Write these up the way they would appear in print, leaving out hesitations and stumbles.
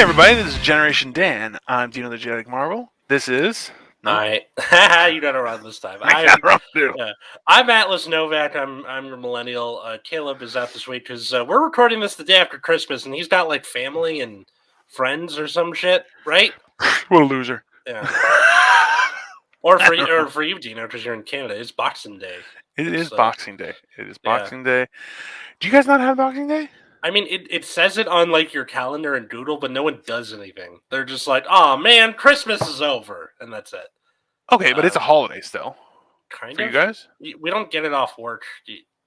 everybody, this is Generation Dan. I'm Dino the Genetic Marvel. This is... No? You got it wrong this time. I got it wrong, too. I'm Atlas Novak. I'm your millennial. Caleb is out this week because we're recording this the day after Christmas, and he's got like family and friends or some shit, right? What a loser. Yeah. Or for you, Dino, because you're in Canada. It's Boxing Day. It is Boxing Day. It is Boxing Day. Do you guys not have Boxing Day? I mean, it says it on like your calendar and Doodle, but no one does anything. They're just like, "Oh man, Christmas is over," and that's it. Okay, but it's a holiday still. Kind for of. You guys? We don't get it off work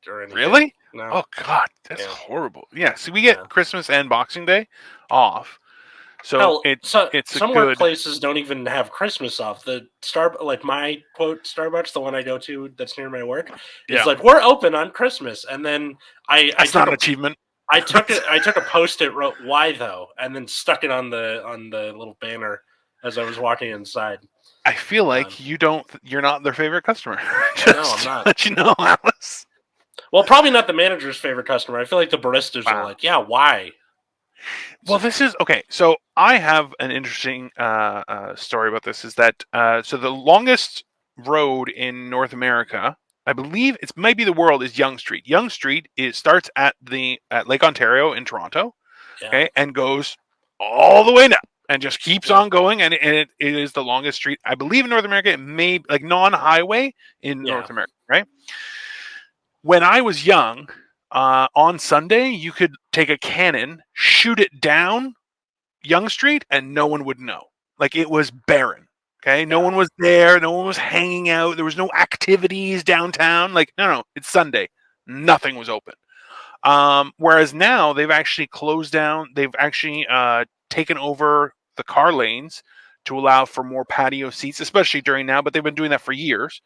or anything. Really? No. Oh God, that's horrible. Yeah, so we get Christmas and Boxing Day off. So it's some workplaces don't even have Christmas off. The my quote Starbucks, the one I go to that's near my work, is like, we're open on Christmas, and then that's not an achievement. I took a Post-it, wrote "Why though," and then stuck it on the little banner as I was walking inside. I feel like you're not their favorite customer. No, I'm not. Let you know, Alice. Well, probably not the manager's favorite customer. I feel like the baristas are like, yeah, why? Well, this is okay. So I have an interesting story about this. Is that so the longest road in North America, I believe it might be the world, is Yonge Street. Yonge Street starts at Lake Ontario in Toronto, okay, and goes all the way down and just keeps on going, and it is the longest street, I believe, in North America. It may like non-highway in North America, right? When I was young, on Sunday, you could take a cannon, shoot it down Yonge Street, and no one would know. Like, it was barren. Okay, no one was there. No one was hanging out. There was no activities downtown. Like, no, it's Sunday. Nothing was open. Whereas now they've actually closed down. They've actually taken over the car lanes to allow for more patio seats, especially during now. But they've been doing that for years.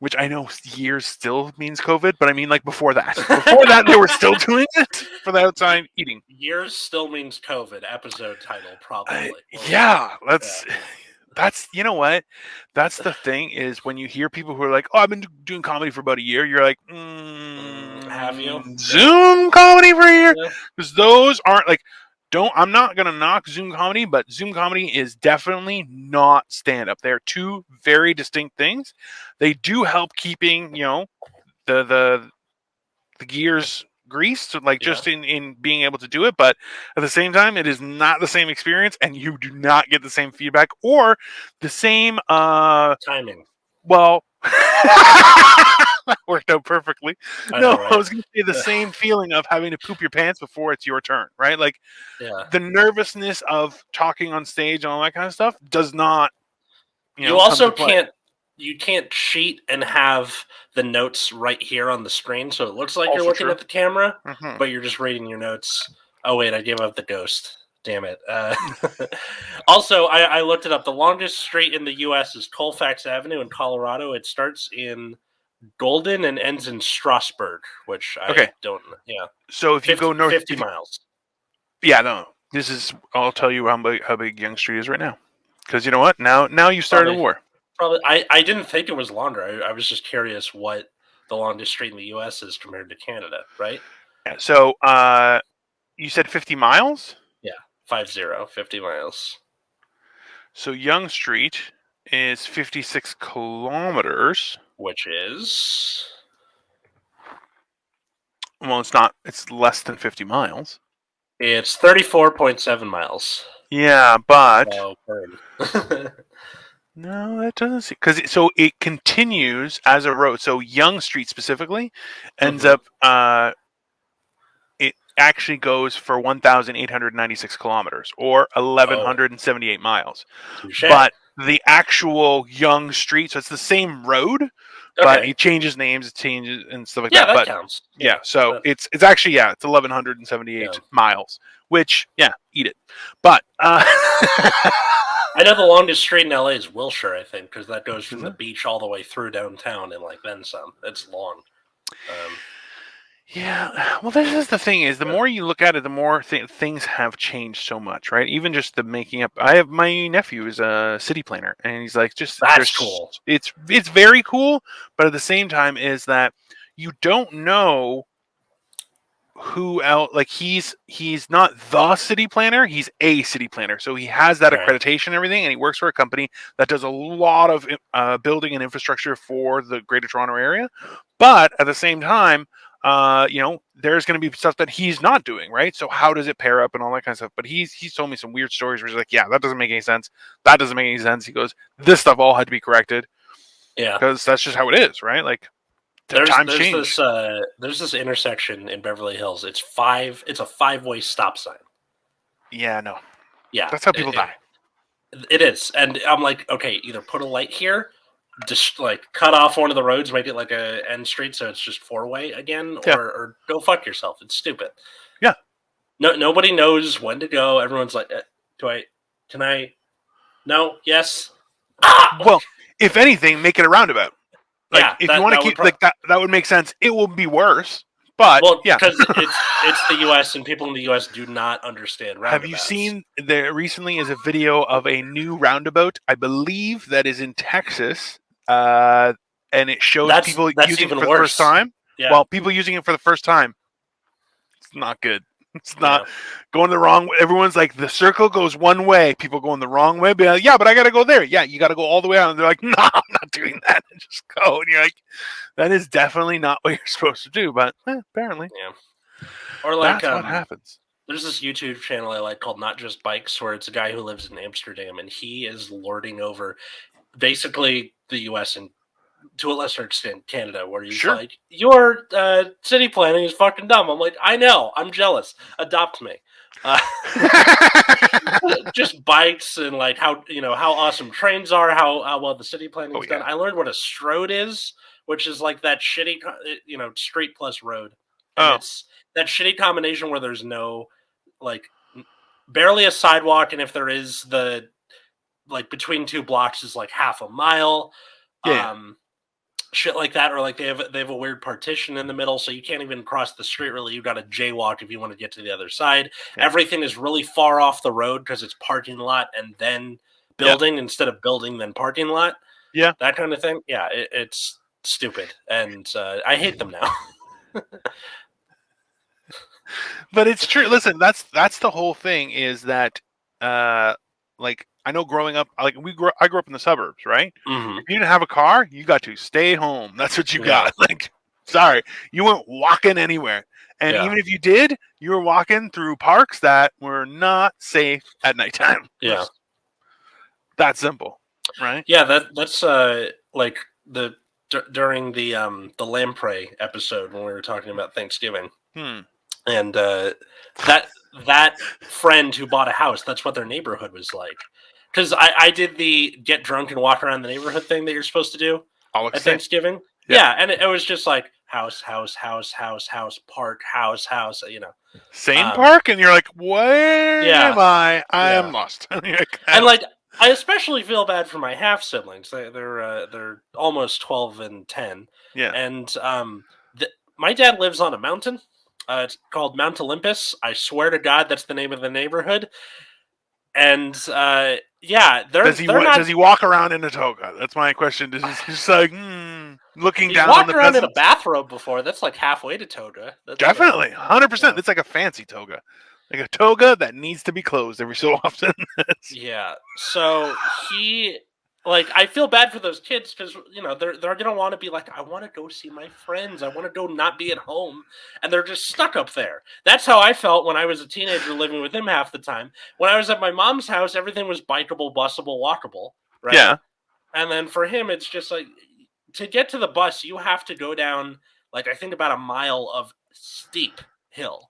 Which I know years still means COVID, but I mean like before that. Before that, they were still doing it for the outside eating. Years still means COVID. Episode title, probably. That's you know what? That's the thing is when you hear people who are like, "Oh, I've been doing comedy for about a year," you're like, "Have you Zoom comedy for a year?" Because those aren't like. I'm not going to knock Zoom comedy, but Zoom comedy is definitely not stand-up. They're two very distinct things. They do help keeping, the gears greased, just in being able to do it. But at the same time, it is not the same experience, and you do not get the same feedback or the same timing. Well, that worked out perfectly. I was going to say the same feeling of having to poop your pants before it's your turn, right? Like, the nervousness of talking on stage and all that kind of stuff does not. You also can't cheat and have the notes right here on the screen, so it looks like you're looking at the camera, but you're just reading your notes. Oh wait, I gave up the ghost. Damn it. Also, I looked it up. The longest street in the U.S. is Colfax Avenue in Colorado. It starts in Golden and ends in Strasburg, which I don't know. Yeah. So if you go north... 50 miles. Yeah, no. I'll tell you how big Yonge Street is right now. Because you know what? Now you started a war. Probably. I didn't think it was longer. I was just curious what the longest street in the U.S. is compared to Canada, right? Yeah. So you said 50 miles? 50 miles. So Yonge Street is 56 kilometers. Which is... Well, it's not. It's less than 50 miles. It's 34.7 miles. Yeah, but... Oh, no, that doesn't seem... Because it continues as a road. So Yonge Street specifically ends up... actually goes for 1,896 kilometers or 1,178 miles. Touché. But the actual Yonge Street, so it's the same road, but it changes names, it changes and stuff like that. Yeah, that counts. Yeah, so it's actually, it's 1,178 miles, which, eat it. But I know the longest street in LA is Wilshire, I think, because that goes from the beach all the way through downtown and then some. It's long. Yeah, well, this is the thing is the more you look at it, the more things have changed so much, right? Even just the making up. My nephew is a city planner, and he's like, that's cool. It's very cool, but at the same time, is that you don't know who else. Like he's not the city planner. He's a city planner, so he has that accreditation and everything, and he works for a company that does a lot of building and infrastructure for the Greater Toronto Area. But at the same time, there's going to be stuff that he's not doing, right? So how does it pair up and all that kind of stuff? But he's told me some weird stories where he's like, yeah, that doesn't make any sense. That doesn't make any sense. He goes, this stuff all had to be corrected. Yeah, because that's just how it is, right? Like times change. There's this intersection in Beverly Hills. It's a 5-way stop sign. Yeah, no. Yeah, that's how people die. It is, and I'm like, okay, either put a light here, just like cut off one of the roads, make it like a end street, so it's just 4-way again, or go fuck yourself. It's stupid. Yeah. No, nobody knows when to go. Everyone's like, can I? No. Yes. Well, if anything, make it a roundabout. Like if you want to keep like that would make sense. It will be worse. But because it's the U.S. and people in the U.S. do not understand roundabouts. Have you seen there recently is a video of a new roundabout? I believe that is in Texas, and it shows people using it for the first time. Yeah. Well, people using it for the first time. It's not good. It's not going the wrong way. Everyone's like, the circle goes one way. People going the wrong way. Be like, yeah, but I got to go there. Yeah, you got to go all the way out. And they're like, no, I'm not doing that. Just go. And you're like, that is definitely not what you're supposed to do. But apparently. Yeah. Or like, that's what happens. There's this YouTube channel I like called Not Just Bikes, where it's a guy who lives in Amsterdam, and he is lording over basically the U.S. and to a lesser extent Canada, where he's like, your city planning is fucking dumb. I'm like, I know, I'm jealous. Adopt me. Just bikes and like how awesome trains are, how well the city planning is done. I learned what a strode is, which is like that shitty street plus road. And it's that shitty combination where there's no like barely a sidewalk, and if there is, the like between two blocks is like half a mile. Shit like that, or like they have a weird partition in the middle, so you can't even cross the street really. You've got to jaywalk if you want to get to the other side. Everything is really far off the road because it's parking lot and then building instead of building then parking lot. Yeah, that kind of thing. Yeah, it's stupid, and I hate them now. But it's true. Listen, that's the whole thing. Is that like, I know growing up, like I grew up in the suburbs, right? Mm-hmm. If you didn't have a car, you got to stay home. That's what you got. Like, sorry, you weren't walking anywhere. And even if you did, you were walking through parks that were not safe at nighttime. Yeah, that simple, right? Yeah, that's like during the lamprey episode when we were talking about Thanksgiving. And that friend who bought a house, that's what their neighborhood was like. Because I did the get drunk and walk around the neighborhood thing that you're supposed to do at Thanksgiving. Yeah, and it was just like house, park, house, Same park, and you're like, where am I? I am lost. And like, I especially feel bad for my half siblings. They're almost 12 and 10. Yeah, and my dad lives on a mountain. It's called Mount Olympus. I swear to God, that's the name of the neighborhood. And does he walk around in a toga? That's my question. Does he just like looking down on the peasants? He's walked around in a bathrobe before. That's like halfway to toga. Definitely, 100%. It's like a fancy toga, like a toga that needs to be closed every so often. Yeah. So I feel bad for those kids because they're gonna want to be like, I want to go see my friends. I want to go not be at home, and they're just stuck up there. That's how I felt when I was a teenager living with him half the time. When I was at my mom's house, everything was bikeable, busable, walkable, right? Yeah. And then for him, it's just like, to get to the bus, you have to go down like I think about a mile of steep hill,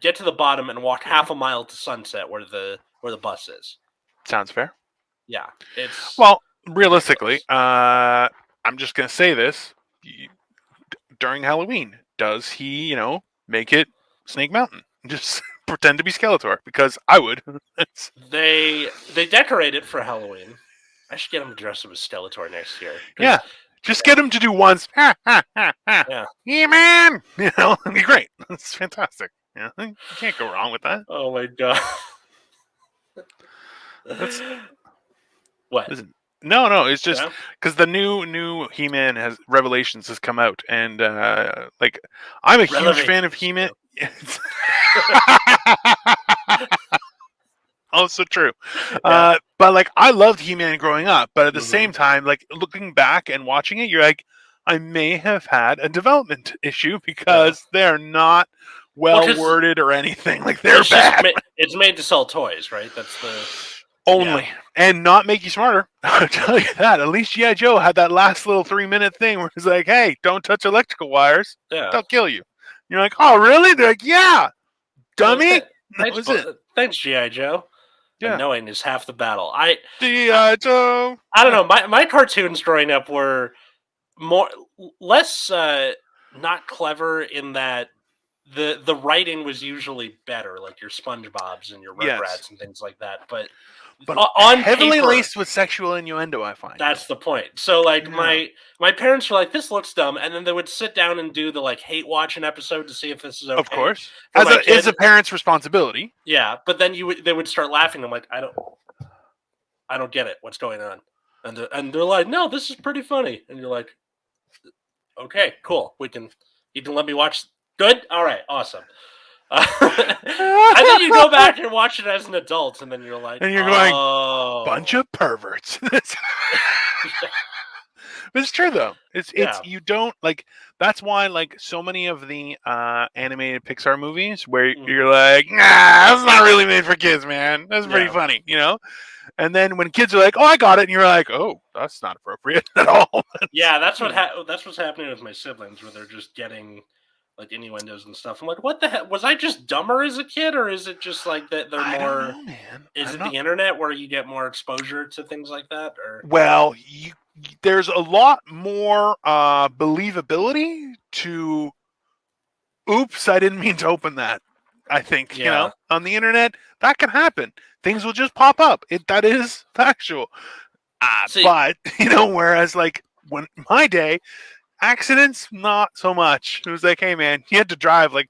get to the bottom, and walk half a mile to Sunset where the bus is. Sounds fair. Yeah, it's realistically, I'm just gonna say this: during Halloween, does he, make it Snake Mountain? Just pretend to be Skeletor, because I would. They decorate it for Halloween. I should get him to dress up as Skeletor next year. Yeah, just get him to do once. Yeah, man, it'd be great. It's fantastic. Yeah, you can't go wrong with that. Oh my god. What? No, it's just because the new He-Man Revelations has come out, and I'm a huge fan of He-Man. Oh, so true. Yeah. But like, I loved He-Man growing up, but at the Mm-hmm. same time, like looking back and watching it, you're like, I may have had a development issue Yeah. because they're not Well, well because worded or anything. Like they're just bad. it's made to sell toys, right? That's the yeah. Only and not make you smarter. I'll tell you that. At least G.I. Joe had that last little 3-minute thing where it's like, hey, don't touch electrical wires. Yeah. They'll kill you. You're like, oh, really? They're like, yeah, dummy. That was it. Thanks, G.I. Joe. And Yeah. knowing is half the battle. G.I. Joe. I don't know. My cartoons growing up were more less not clever in that the writing was usually better, like your SpongeBob's and your Yes. Rugrats and things like that. But But on heavily paper, laced with sexual innuendo, I find. that's the point. So like Yeah. my parents were like, "This looks dumb," and then they would sit down and do the like hate watch an episode to see if this is Of okay course. for As my is kid. a parent's responsibility. Yeah, but then they would start laughing. I'm like, I don't get it. What's going on? And they're like, "No, this is pretty funny." And you're like, "Okay, cool. You can let me watch. Good. All right, awesome." And then you go back and watch it as an adult, and then you're like, And you're going, "Oh, bunch of perverts. But it's true though. It's yeah, you don't like. That's why like so many of the animated Pixar movies where you're like, nah, that's not really made for kids, man. That's pretty funny, you know. And then when kids are like, oh, I got it, and you're like, oh, that's not appropriate at all. yeah." That's what's happening with my siblings, where they're just getting like innuendos and stuff. I'm like, what the heck? Was I just dumber as a kid, or is it just like that they're I more? don't know, man. Is it the internet where you get more exposure to things like that, or? Well, there's a lot more believability to. Oops, I didn't mean to open that. I think you know on the internet that can happen. Things will just pop up. That is factual. But you know, whereas like when my day, accidents not so much. It was like, hey man, you had to drive like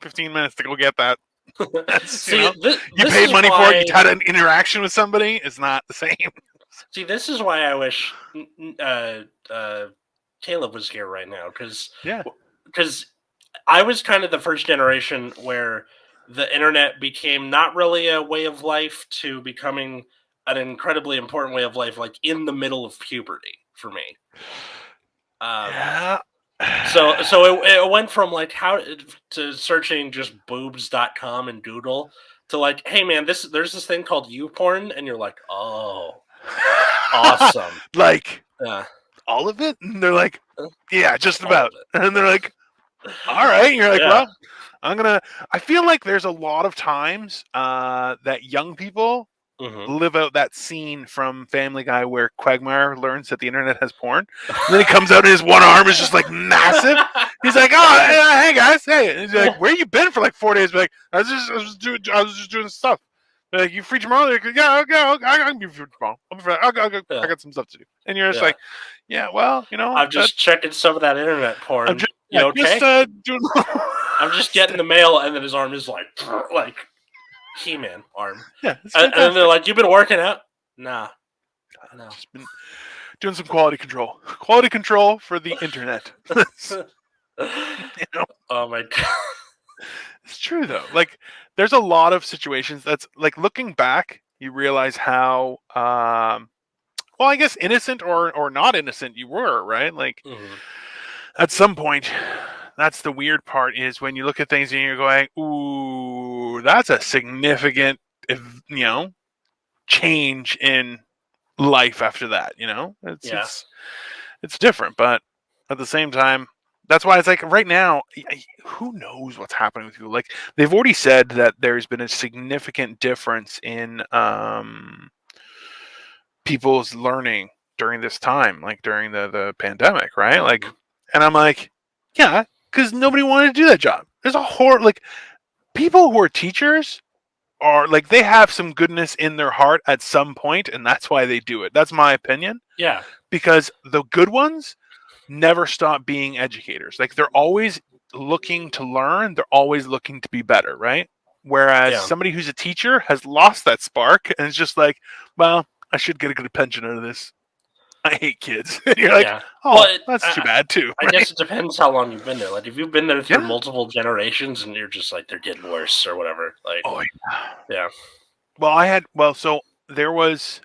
15 minutes to go get that. See, you know, you paid money for it. You had an interaction with somebody. It's not the same. See, this is why I wish Caleb was here right now, because I was kind of the first generation where the internet became not really a way of life to becoming an incredibly important way of life, like in the middle of puberty for me. Yeah. So it went from like how to searching just boobs.com and Doodle to like, hey man, there's this thing called YouPorn, and you're like, oh, awesome. Like all of it? And they're like, yeah, just about. And they're like, all right. And you're like, well, I feel like there's a lot of times that young people live out that scene from Family Guy where Quagmire learns that the internet has porn. And then he comes out and his one arm is just like massive. He's like, oh, hey guys, hey. And he's like, where you been for like 4 days? Like, I was just doing stuff. They're like, you free tomorrow? They're like, yeah, okay, I can be free tomorrow. I got some stuff to do. And you're just like, yeah, well, you know, I'm just checking some of that internet porn. I'm just, you okay? Doing I'm just getting the mail, and then his arm is like He-Man arm. Yeah, and then they're like, "You've been working out?" Nah, no. Just been doing some quality control. Quality control for the internet. You know? Oh my god. It's true though. Like, there's a lot of situations that's like looking back, you realize how, well, I guess innocent or not innocent you were, right? Like, at some point, that's the weird part is when you look at things and you're going, ooh, that's a significant, you know, change in life after that. You know, it's different, but at the same time, that's why it's like right now, who knows what's happening with you? Like they've already said that there's been a significant difference in people's learning during this time, like during the pandemic, right? Like, and I'm like, yeah, because nobody wanted to do that job. There's a like people who are teachers are like they have some goodness in their heart at some point, and that's why they do it. That's my opinion. Yeah, because the good ones never stop being educators. Like they're always looking to learn. They're always looking to be better, right? Whereas somebody who's a teacher has lost that spark and is just like, well, I should get a good pension out of this. I hate kids. And you're like, oh, well, that's too bad too. I guess it depends how long you've been there. Like if you've been there through multiple generations, and you're just like they're getting worse or whatever. Like, yeah. Well, so there was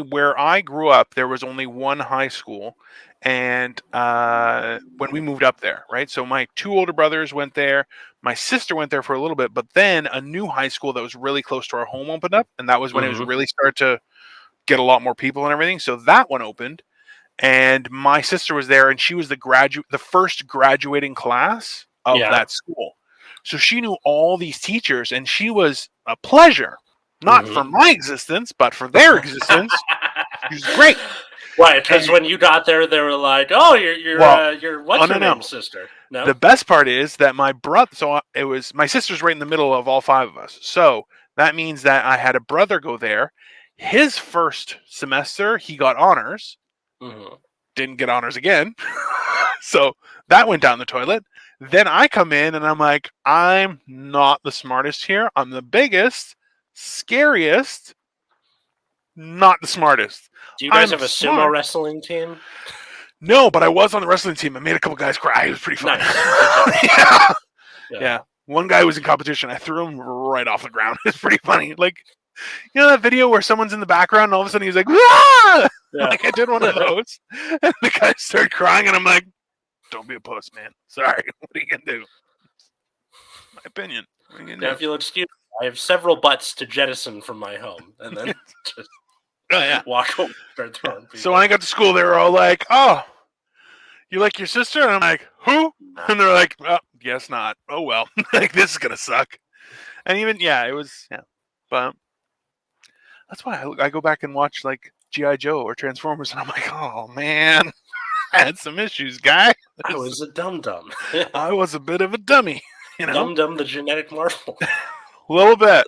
where I grew up. There was only one high school, and when we moved up there, right? So my two older brothers went there. My sister went there for a little bit, but then a new high school that was really close to our home opened up, and that was when it was really started to get a lot more people and everything. So that one opened, and my sister was there, and she was the first graduating class of that school. So she knew all these teachers, and she was a pleasure, not for my existence, but for their existence. She was great. Why? Because when you got there, they were like, "Oh, you're what's your name, sister?" No. The best part is that my brother. So it was my sister's right in the middle of all five of us. So that means that I had a brother go there. His first semester, he got honors. Didn't get honors again. So that went down the toilet. Then I come in and I'm like, I'm not the smartest here. I'm the biggest, scariest, not the smartest. Do you guys have a sumo wrestling team? No, but I was on the wrestling team. I made a couple guys cry. It was pretty fun. Nice. Yeah. One guy was in competition. I threw him right off the ground. It's pretty funny. Like, you know that video where someone's in the background and all of a sudden he's like, "Ah!" Like I did one of those. And the guy started crying and I'm like, don't be a puss, man. Sorry. What are you going to do? My opinion. Now, if you'll excuse me, I have several butts to jettison from my home. And then just walk over and start throwing people. So when I got to school, they were all like, oh, you like your sister? And I'm like, who? And they're like, oh, guess not. Oh, well. Like, this is going to suck. And even, it was, But that's why I go back and watch, like, G.I. Joe or Transformers, and I'm like, oh, man. I had some issues, guy. I was a dum-dum. I was a bit of a dummy. You know? Dum-dum, the genetic marvel. A little bit.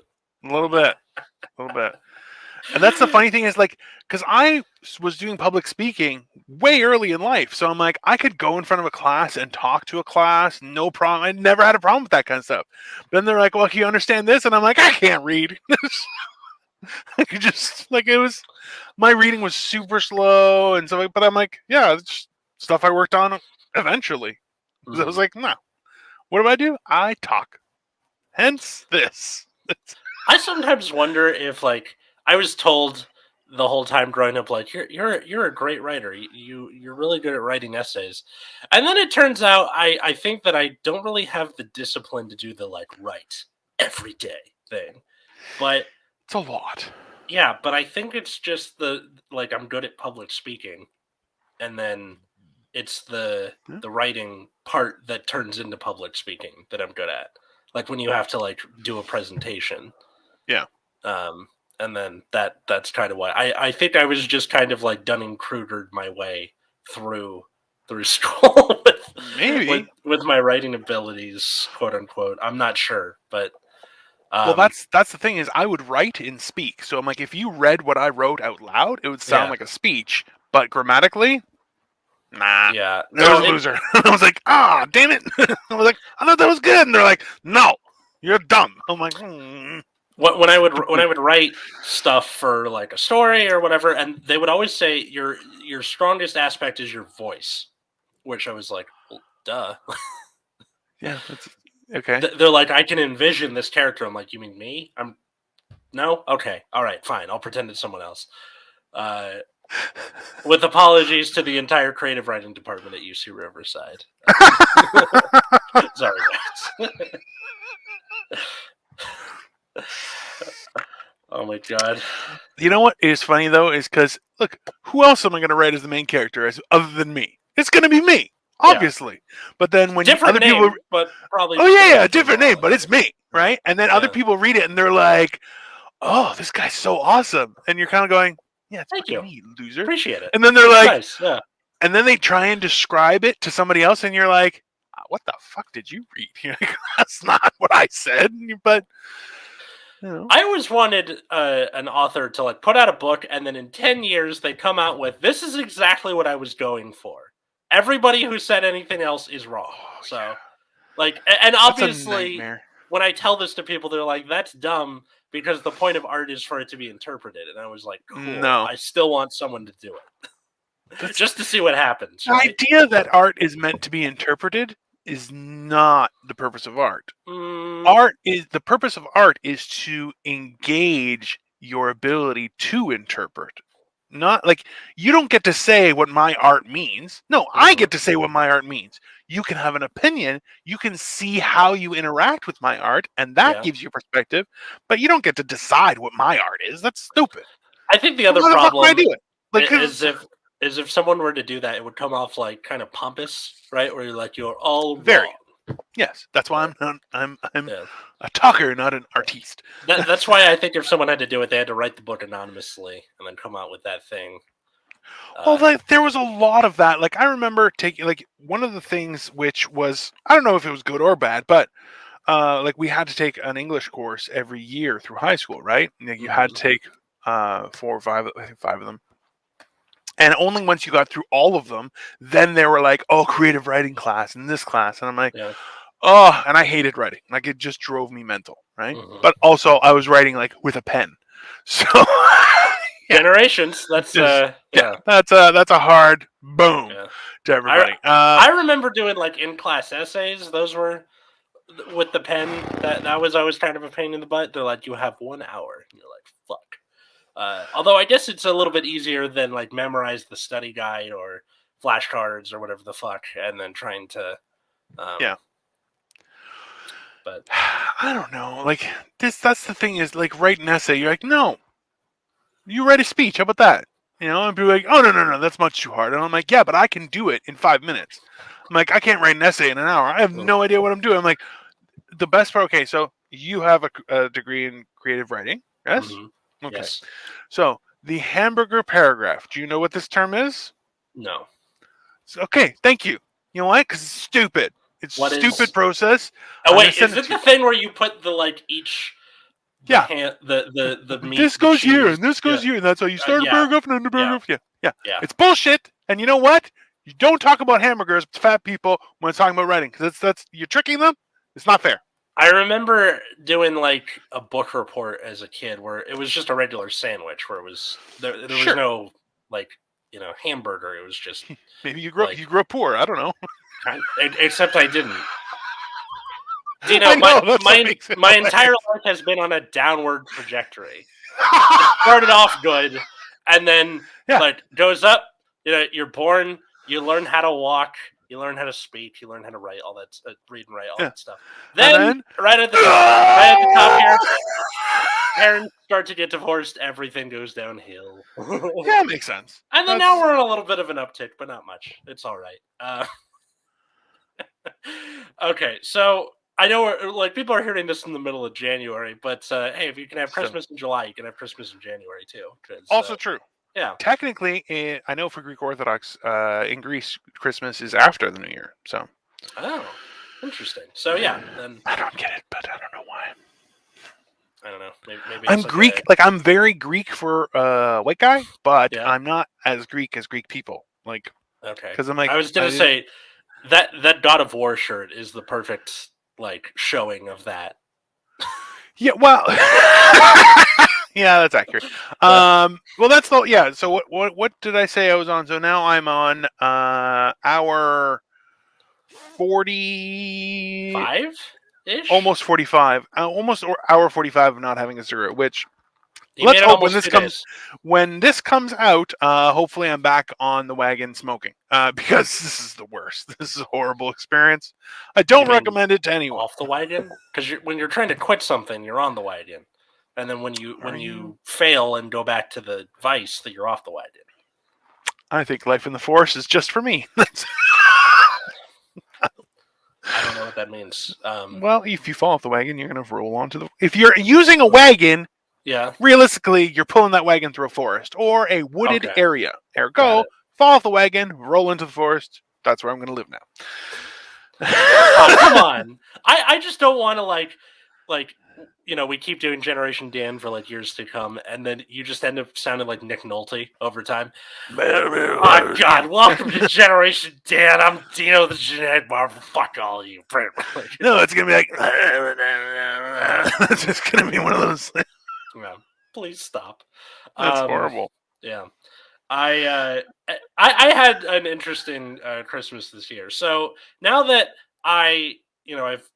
And that's the funny thing is, like, because I was doing public speaking way early in life. So I'm like, I could go in front of a class and talk to a class. No problem. I never had a problem with that kind of stuff. But then they're like, well, can you understand this? And I'm like, I can't read. I could just, like, it was, my reading was super slow. And so, but I'm like, yeah, it's stuff I worked on eventually. I was like, no. What do? I talk. Hence this. I sometimes wonder if, like, I was told the whole time growing up, like, you're a great writer. You're really good at writing essays. And then it turns out I think that I don't really have the discipline to do the, like, write every day thing. But it's a lot. Yeah, but I think it's just like, I'm good at public speaking. And then it's the writing part that turns into public speaking that I'm good at. Like when you have to, like, do a presentation. Yeah. And then that's kind of why I think I was just kind of like Dunning-Krugered my way through school with my writing abilities, quote unquote. I'm not sure, but well, that's the thing is I would write and speak. So I'm like, if you read what I wrote out loud, it would sound like a speech, but grammatically, nah. Yeah, I was a loser. I was like, damn it. I was like, I thought that was good, and they're like, no, you're dumb. I'm like, When I would write stuff for, like, a story or whatever, and they would always say your strongest aspect is your voice, which I was like, well, duh. Yeah, that's okay. They're like, I can envision this character. I'm like, you mean me? No? Okay, all right, fine. I'll pretend it's someone else. With apologies to the entire creative writing department at UC Riverside. Sorry, guys. Oh my god! You know what is funny though is because look, who else am I going to write as the main character as other than me? It's going to be me, obviously. But then when different other name, people, but probably different name, but it's me, right? And then other people read it and they're like, "Oh, this guy's so awesome," and you're kind of going, "Yeah, it's fucking me, loser." Appreciate it. And then they're like, nice. Yeah. And then they try and describe it to somebody else, and you're like, "What the fuck did you read?" You're like, that's not what I said, but. I always wanted an author to, like, put out a book, and then in 10 years they come out with, this is exactly what I was going for. Everybody who said anything else is wrong. Like, and obviously, when I tell this to people, they're like, that's dumb, because the point of art is for it to be interpreted. And I was like, cool, no. I still want someone to do it. just to see what happens. The right? idea that art is meant to be interpreted is not the purpose of art. The purpose of art is to engage your ability to interpret. Not like you don't get to say what my art means. No, I get to say what my art means. You can have an opinion. You can see how you interact with my art, and that gives you perspective. But you don't get to decide what my art is. That's stupid. I think the other Why the fuck would I problem do it? Like, is if someone were to do that, it would come off like kind of pompous, right? Where you're like, you're all very. wrong. Yes, that's why I'm a talker, not an artiste. That's why I think if someone had to do it, they had to write the book anonymously and then come out with that thing. Well, like there was a lot of that. Like I remember taking like one of the things which was I don't know if it was good or bad, but like we had to take an English course every year through high school, right? Like, you had to take 4 or 5, I think 5 of them. And only once you got through all of them, then they were like, "Oh, creative writing class and this class," and I'm like, "Oh," and I hated writing. Like it just drove me mental, right? But also, I was writing like with a pen, so generations. That's that's a hard boom to everybody. I remember doing like in class essays. Those were with the pen. That was always kind of a pain in the butt. They're like, you have 1 hour, and you're like, fuck. Although I guess it's a little bit easier than like memorize the study guide or flashcards or whatever the fuck, and then trying to. But I don't know. Like that's the thing is like write an essay. You're like, no, you write a speech. How about that? You know, and people are like, oh no, that's much too hard. And I'm like, yeah, but I can do it in 5 minutes. I'm like, I can't write an essay in an hour. I have no idea what I'm doing. I'm like, the best part. Okay, so you have a degree in creative writing, yes? Okay. Yes. So the hamburger paragraph. Do you know what this term is? No. Okay, thank you. You know why? Because it's stupid. It's a stupid process. Oh wait, is it the thing where you put the like each? The meat. This goes here and this goes here, and that's how you start a paragraph and end a paragraph. Yeah. It's bullshit. And you know what? You don't talk about hamburgers to fat people when it's talking about writing because that's you're tricking them. It's not fair. I remember doing like a book report as a kid where it was just a regular sandwich where it was there was no like hamburger. It was just maybe you grew up poor. I don't know. Except I didn't. Dino, my entire life has been on a downward trajectory. It started off good, and then like goes up. You're born. You learn how to walk. You learn how to speak. You learn how to write all that, read and write all that stuff. Then right at the top here, parents start to get divorced. Everything goes downhill. Yeah, it makes sense. And then now we're on a little bit of an uptick, but not much. It's all right. Okay, so I know like people are hearing this in the middle of January, but hey, if you can have Christmas in July, you can have Christmas in January too. Also true. Yeah. Technically, I know for Greek Orthodox, in Greece, Christmas is after the New Year. So. Oh, interesting. So yeah, then I don't get it, but I don't know why. I don't know. Maybe I'm Greek. Like I'm very Greek for white guy, but I'm not as Greek as Greek people. Like okay, because I'm like I was gonna say that God of War shirt is the perfect like showing of that. Yeah, well, yeah, that's accurate. Well, that's the So what did I say I was on? So now I'm on hour 45 ish, almost 45, almost hour 45 of not having a cigarette. Which let's hope when this comes out, hopefully I'm back on the wagon smoking. Because this is the worst. This is a horrible experience. I don't recommend it to anyone. Off the wagon, because when you're trying to quit something, you're on the wagon, and then when you fail and go back to the vice, that you're off the wagon. I think life in the forest is just for me. I don't know what that means. Well, if you fall off the wagon, you're going to roll onto the. If you're using a wagon. Yeah. Realistically, you're pulling that wagon through a forest or a wooded area. Ergo, fall off the wagon, roll into the forest. That's where I'm going to live now. Oh, come on. I just don't want to like we keep doing Generation Dan for like years to come, and then you just end up sounding like Nick Nolte over time. Oh God! Welcome to Generation Dan. I'm Dino the Genetic Barber. Fuck all of you. No, it's gonna be like it's just gonna be one of those. Yeah, please stop. That's horrible. Yeah. I had an interesting Christmas this year. So now that I've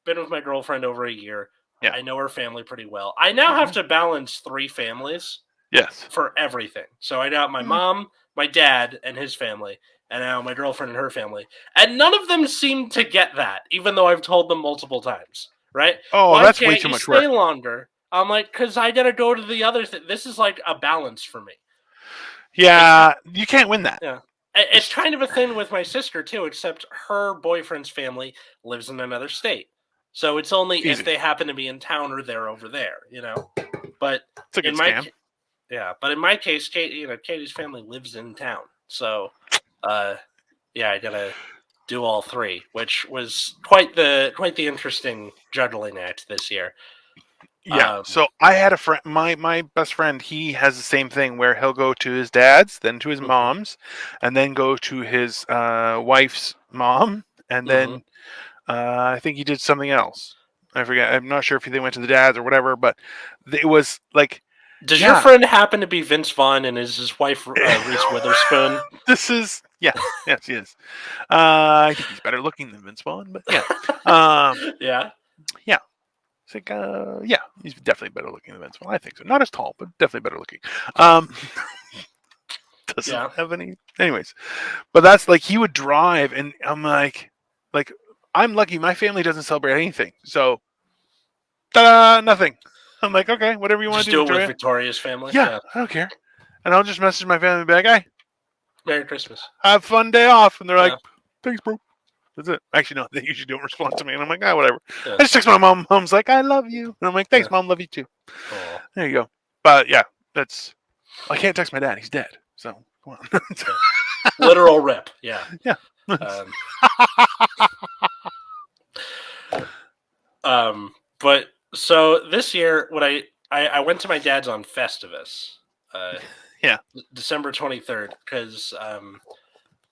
been with my girlfriend over a year, Yeah. I know her family pretty well. I now have to balance 3 families Yes. for everything. So I got my mom, my dad, and his family, and now my girlfriend and her family. And none of them seem to get that, even though I've told them multiple times. Right? Oh, Why that's way can't too you much work. stay longer? I'm like, because I gotta go to the other thing. This is like a balance for me. Yeah, you can't win that. Yeah. It's kind of a thing with my sister too, except her boyfriend's family lives in another state. So it's only if Easy. they happen to be in town or they're over there, But It's a good in my scam. but in my case, Katie's family lives in town. So I gotta do all 3, which was quite the interesting juggling act this year. Yeah. So I had a friend, my best friend. He has the same thing where he'll go to his dad's, then to his Mhm, mom's, and then go to his wife's mom, and mhm. then I think he did something else. I forget. I'm not sure if they went to the dad's or whatever, but it was like, Does your yeah, friend happen to be Vince Vaughn and is his wife Reese Witherspoon? this is yes, he is. I think he's better looking than Vince Vaughn, but yeah, Yeah. yeah. It's like, yeah, he's definitely better looking than Vince Vaughn. I think so. Not as tall, but definitely better looking. Um, doesn't Yeah. have any. Anyways, but that's like he would drive, and I'm like I'm lucky. My family doesn't celebrate anything, so ta-da, nothing. I'm like, okay, whatever you want Just to do, do it with Victoria. Victoria's family. Yeah, Yeah. I don't care. And I'll just message my family and be like, hey, Merry Christmas. have a fun day off. And they're like, Yeah. thanks, bro. That's it. Actually, no, they usually don't respond to me. And I'm like, whatever. Yeah. I just text my mom. Mom's like, I love you. And I'm like, thanks, Yeah. mom. Love you too. Oh. There you go. But yeah, that's. I can't text my dad. He's dead. So, come on. Yeah. Literal rip. Yeah. Yeah. Um, but so this year, when I went to my dad's on Festivus, uh, Yeah. December 23rd, because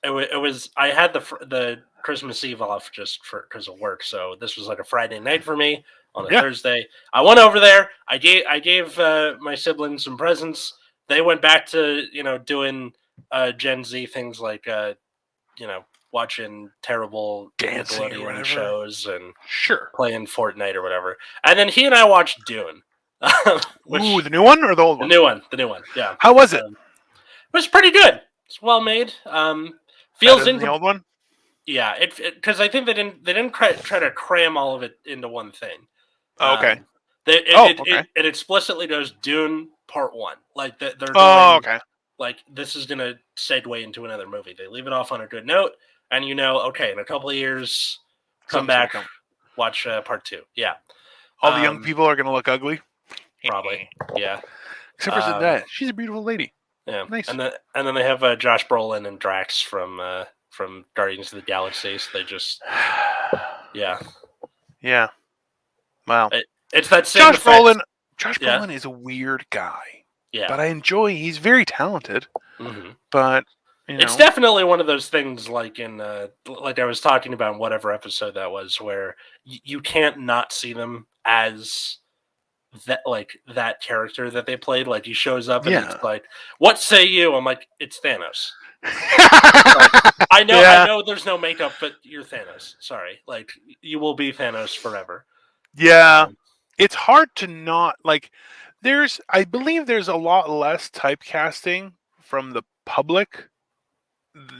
it was I had the Christmas Eve off just because of work, so this was like a Friday night for me on a Yeah. Thursday. I went over there. I gave my siblings some presents. They went back to doing Gen Z things like watching terrible Dancing or Nickelodeon whatever. shows and Sure. playing Fortnite or whatever. And then he and I watched Dune. Ooh, the new one or the old The one? new one, the new one, yeah. How was it? It was pretty good. It's well made. Better Feels than the incomplete. old one? Yeah, it because I think they didn't try to cram all of it into one thing. Oh, okay. They Oh, okay. it explicitly does Dune Part 1. Like they're Oh, doing okay. like this is gonna segue into another movie. They leave it off on a good note, and okay, in a couple of years, come Something's gonna back, come. watch Part 2. Yeah, All the young people are gonna look ugly. probably. Yeah, Except for Zendaya. She's a beautiful lady. yeah. Nice. And then they have Josh Brolin and Drax from Guardians of the Galaxy. So they just yeah. Yeah. Wow. It's that same Josh effect. Brolin. Josh Yeah, Brolin is a weird guy, yeah. but I enjoy. He's very talented, hmm but It's definitely one of those things, like in like I was talking about in whatever episode that was, where you can't not see them as that character that they played. Like he shows up and he's yeah. like, "What say you?" I'm like, "It's Thanos." Like I Yeah. know there's no makeup, but you're Thanos. Sorry, like you will be Thanos forever. Yeah. Um, It's hard to not like. I believe there's a lot less typecasting from the public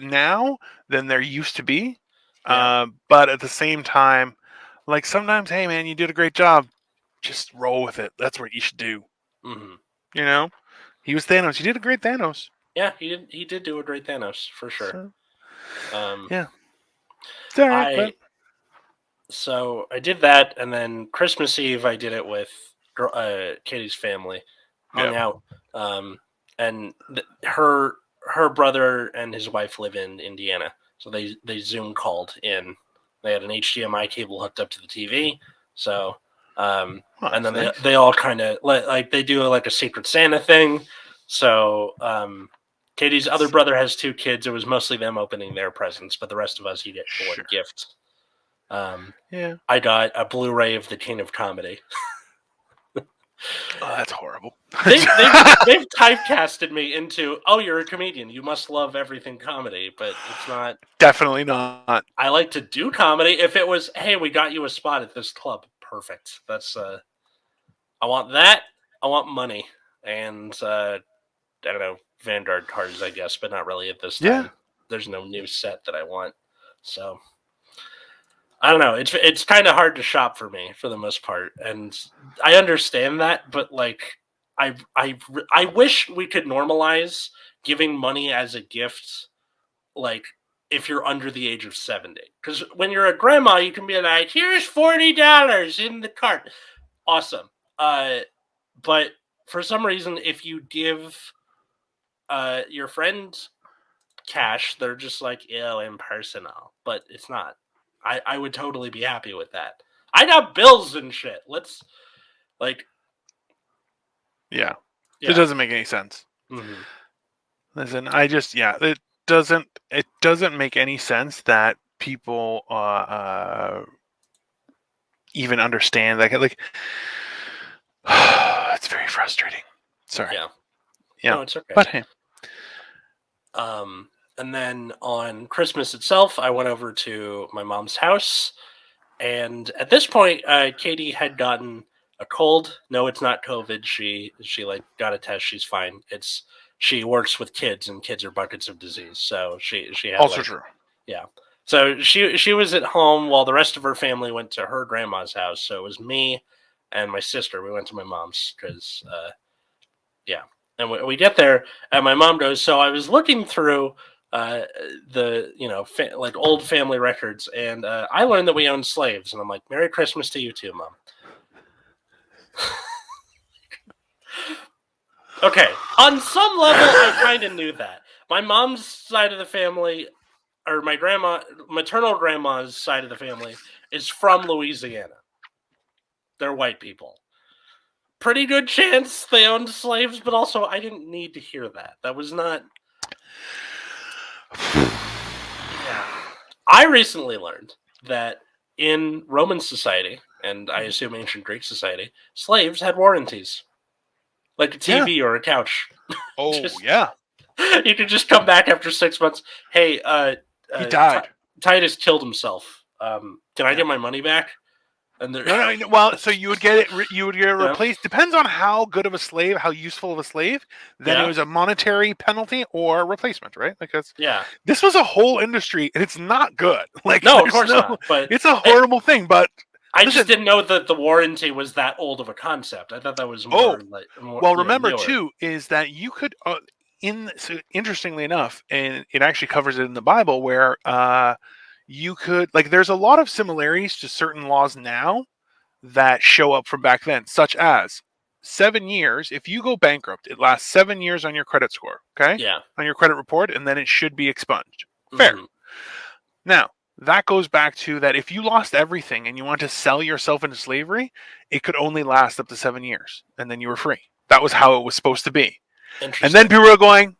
now than there used to be. yeah. But at the same time, like sometimes, hey man, you did a great job. Just roll with it. That's what you should do. hmm You know, he was Thanos. You did a great Thanos. Yeah, he did do a great Thanos for sure. So Um, yeah, it's all right. But I So I did that, and then Christmas Eve I did it with Katie's family, yeah, hung out, and her brother and his wife live in Indiana, so they Zoom called in. They had an HDMI cable hooked up to the TV, so oh, and that's then they nice. they all kind of like they do like a Secret Santa thing. So Katie's other brother has 2 kids. It was mostly them opening their presents, but the rest of us you get one Sure. gift. Yeah. I got a Blu-ray of The King of Comedy. Oh, that's horrible. they've typecasted me into, oh, you're a comedian, you must love everything comedy, but it's not. Definitely not. I like to do comedy. If it was, hey, we got you a spot at this club, perfect. That's I want that. I want money and I don't know, Vanguard cards, I guess, but not really at this time. Yeah. There's no new set that I want, so I don't know. It's kind of hard to shop for me for the most part, and I understand that. But like, I wish we could normalize giving money as a gift. Like, if you're under the age of 70, because when you're a grandma, you can be like, "Here's $40 in the cart." Awesome. But for some reason, if you give your friends cash, they're just like, ew, impersonal. But it's not. I would totally be happy with that. I got bills and shit. Let's like, yeah. It doesn't make any sense. Mm-hmm. Listen, it doesn't make any sense that people even understand that. Like, it's very frustrating. Sorry. Yeah. No, it's okay. But hey. And then on Christmas itself, I went over to my mom's house, and at this point, Katie had gotten a cold. No, it's not COVID. She like got a test. She's fine. She works with kids, and kids are buckets of disease. So she had also true. Yeah. So she was at home while the rest of her family went to her grandma's house. So it was me and my sister. We went to my mom's because yeah. And we get there, and my mom goes, so I was looking through the like old family records, and I learned that we own slaves, and I'm like, Merry Christmas to you too, Mom. Okay, on some level, I kind of knew that. My mom's side of the family, or my maternal grandma's side of the family, is from Louisiana. They're white people. Pretty good chance they owned slaves, but also I didn't need to hear that. That was not. Yeah. I recently learned that in Roman society, and I assume ancient Greek society, slaves had warranties. Like a TV or a couch. Oh, yeah. You could just come back after 6 months. Hey, he died. Titus killed himself. Can I get my money back? And no. Well, so you would get it. You would get it replaced. Depends on how good of a slave, how useful of a slave. Then it was a monetary penalty or replacement, right? Like this was a whole industry, and it's not good. Like no, of course not. But it's a horrible thing. But I just didn't know that the warranty was that old of a concept. I thought that was more well, remember too is that you could interestingly enough, and it actually covers it in the Bible where you could, like, there's a lot of similarities to certain laws now that show up from back then, such as 7 years. If you go bankrupt, it lasts 7 years on your credit score, okay? Yeah. On your credit report, and then it should be expunged. Fair. Mm-hmm. Now, that goes back to that if you lost everything and you want to sell yourself into slavery, it could only last up to 7 years, and then you were free. That was how it was supposed to be. And then people were going,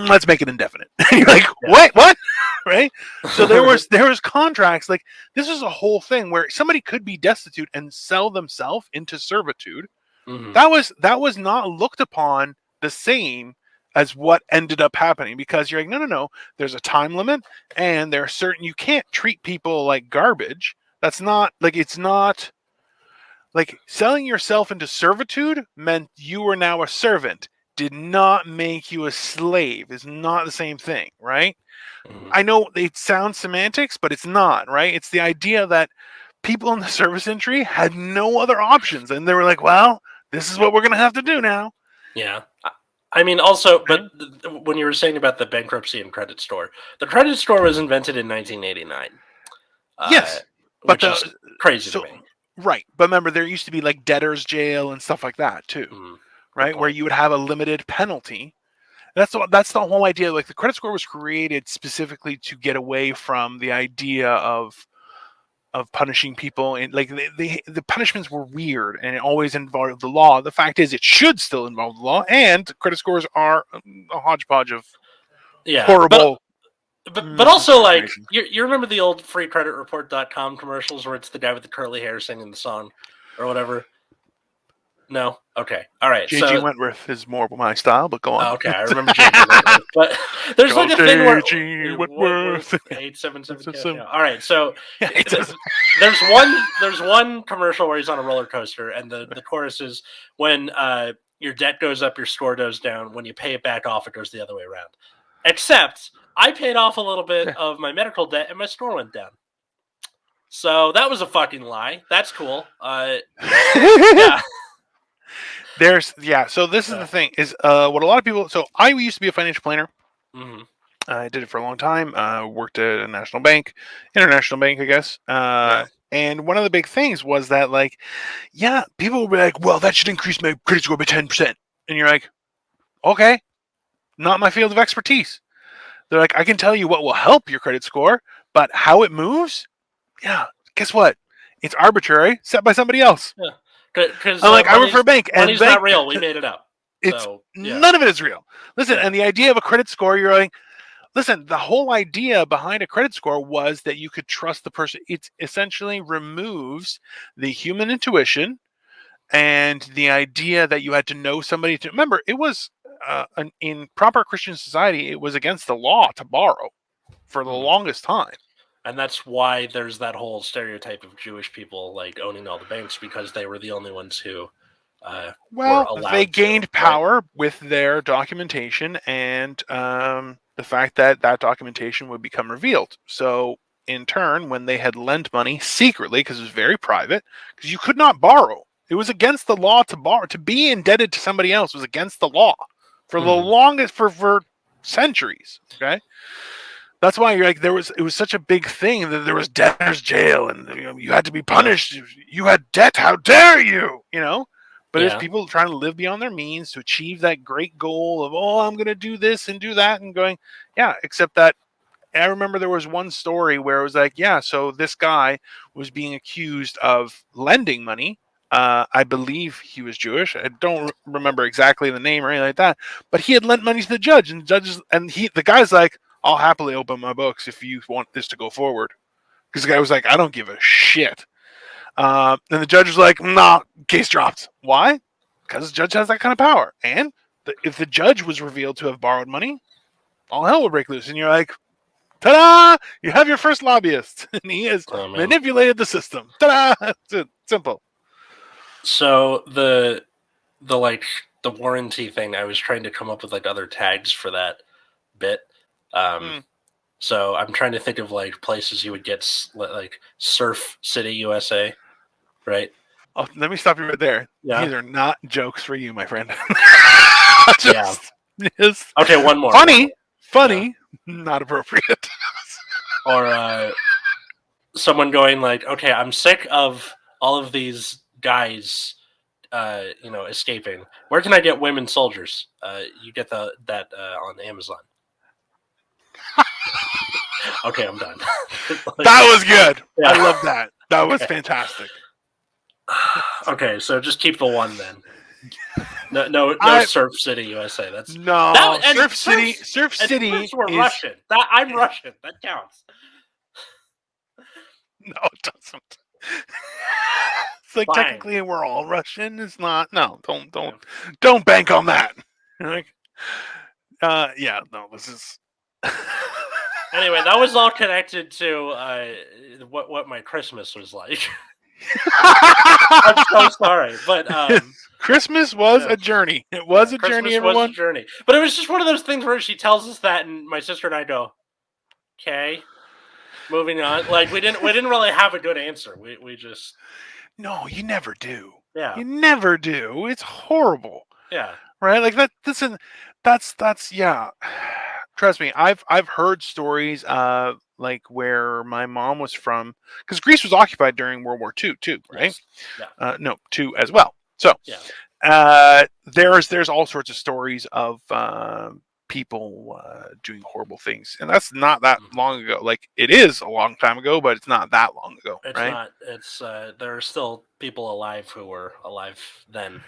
let's make it indefinite. You're like, what? Right? So there was contracts, like this is a whole thing where somebody could be destitute and sell themselves into servitude. Mm-hmm. That was not looked upon the same as what ended up happening, because you're like, no, there's a time limit, and there are certain, you can't treat people like garbage. That's not like, it's not like selling yourself into servitude meant you were now a servant, did not make you a slave. Is not the same thing, right? Mm-hmm. I know it sounds semantics, but it's not, right? It's the idea that people in the service industry had no other options, and they were like, well, this is what we're going to have to do now. Yeah. I mean, also, but when you were saying about the bankruptcy and credit store, the credit store was invented in 1989. Yes. Which is crazy to me. Right. But remember, there used to be like debtor's jail and stuff like that, too. Mm-hmm. Right, where you would have a limited penalty. That's the whole idea. Like the credit score was created specifically to get away from the idea of punishing people, and like the punishments were weird, and it always involved the law. The fact is, it should still involve the law, and credit scores are a hodgepodge of horrible. But also, like, you remember the old freecreditreport.com commercials where it's the guy with the curly hair singing the song or whatever? No. Okay. All right. J.G. So Wentworth is more my style, but go on. okay, I remember J.G. Wentworth, but there's like a thing where J.G. Wentworth Wentworth. 877. Yeah. All right. So Yeah, there's one commercial where he's on a roller coaster, and the chorus is when your debt goes up, your score goes down. When you pay it back off, it goes the other way around. Except I paid off a little bit of my medical debt, and my score went down. So that was a fucking lie. That's cool. Yeah. So this is the thing is what a lot of people. So I used to be a financial planner. Mm-hmm. I did it for a long time. Worked at a national bank, international bank, I guess. And one of the big things was that, like, yeah, people would be like, "Well, that should increase my credit score by 10%," and you're like, "Okay, not my field of expertise." They're like, "I can tell you what will help your credit score, but how it moves, yeah, guess what? It's arbitrary, set by somebody else." Yeah. Because I'm like, I work for a bank, and money's not real. We made it up. So none of it is real. Listen, and the idea of a credit score, you're like, listen, the whole idea behind a credit score was that you could trust the person. It essentially removes the human intuition and the idea that you had to know somebody to remember. It was in proper Christian society, it was against the law to borrow for the longest time. And that's why there's that whole stereotype of Jewish people like owning all the banks, because they were the only ones who were allowed they gained to, power right? with their documentation and the fact that that documentation would become revealed. So in turn, when they had lent money secretly, because it was very private, because you could not borrow, it was against the law to borrow. To be indebted to somebody else was against the law for the longest, for centuries. Okay. That's why you're like, it was such a big thing that there was debtor's jail and you had to be punished. Yeah. You had debt. How dare you? But there's people trying to live beyond their means to achieve that great goal of, oh, I'm going to do this and do that, and going, yeah, except that I remember there was one story where it was like, yeah, so this guy was being accused of lending money. I believe he was Jewish. I don't remember exactly the name or anything like that, but he had lent money to the judge, and the guy's like, I'll happily open my books if you want this to go forward. Because the guy was like, I don't give a shit. And the judge was like, nah, case dropped. Why? Because the judge has that kind of power. And if the judge was revealed to have borrowed money, all hell will break loose. And you're like, ta-da! You have your first lobbyist. And he has manipulated the system. Ta-da! It's simple. So the warranty thing, I was trying to come up with like other tags for that bit. So I'm trying to think of like places you would get like Surf City, USA, right? Oh, let me stop you right there. Yeah. These are not jokes for you, my friend. Okay, one more. Funny, not appropriate. Or someone going like, okay, I'm sick of all of these guys escaping. Where can I get women soldiers? You get that on Amazon. Okay, I'm done. That was good. Yeah. I love that. That was fantastic. Okay, so just keep the one then. No, Surf City, USA. That's Surf City. Surf City we're Russian. I'm Russian. That counts. No, it doesn't. It's like technically we're all Russian. It's not. No, don't bank on that. Like, this is. Anyway, that was all connected to what my Christmas was like. I'm so sorry, but Christmas was a journey. It was a journey, everyone. Was a journey, but it was just one of those things where she tells us that, and my sister and I go, "Okay, moving on." Like we didn't really have a good answer. We just no, you never do. Yeah, you never do. It's horrible. Yeah, right. Like that. Listen, that's yeah. Trust me, I've heard stories like where my mom was from, because Greece was occupied during World War II too, right? Yes. Yeah. No, II as well. So there's all sorts of stories of people doing horrible things, and that's not that long ago. Like, it is a long time ago, but it's not that long ago. It's right? not. It's there are still people alive who were alive then.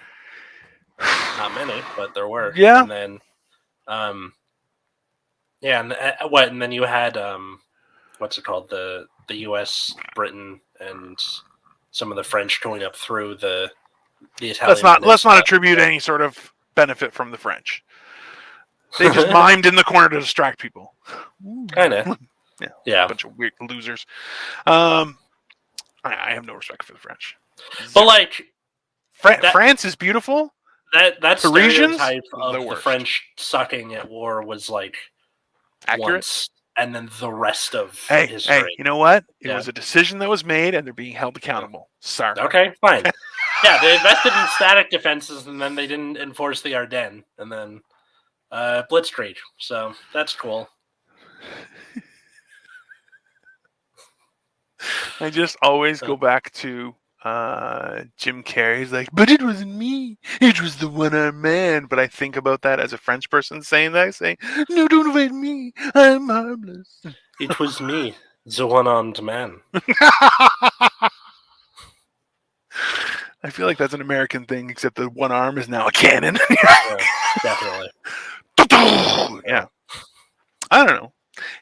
Not many, but there were. Yeah. And then and then you had what's it called, the U.S., Britain, and some of the French going up through the the Italian. Let's not attribute any sort of benefit from the French. They just mimed in the corner to distract people. Kind of. Yeah. Bunch of weird losers. I have no respect for the French. But like, France is beautiful. That Parisians, stereotype of the French sucking at war was like accurate. Once, and then the rest of history. Hey, you know what? It was a decision that was made, and they're being held accountable. Sorry. Okay, fine. Yeah, they invested in static defenses, and then they didn't enforce the Ardennes, and then Blitzkrieg. So that's cool. I just always go back to Jim Carrey's like, but it wasn't me. It was the one-armed man. But I think about that as a French person saying that, saying, no, don't invite me. I'm harmless. It was me, the one-armed man. I feel like that's an American thing, except the one arm is now a cannon. Definitely. Yeah. I don't know.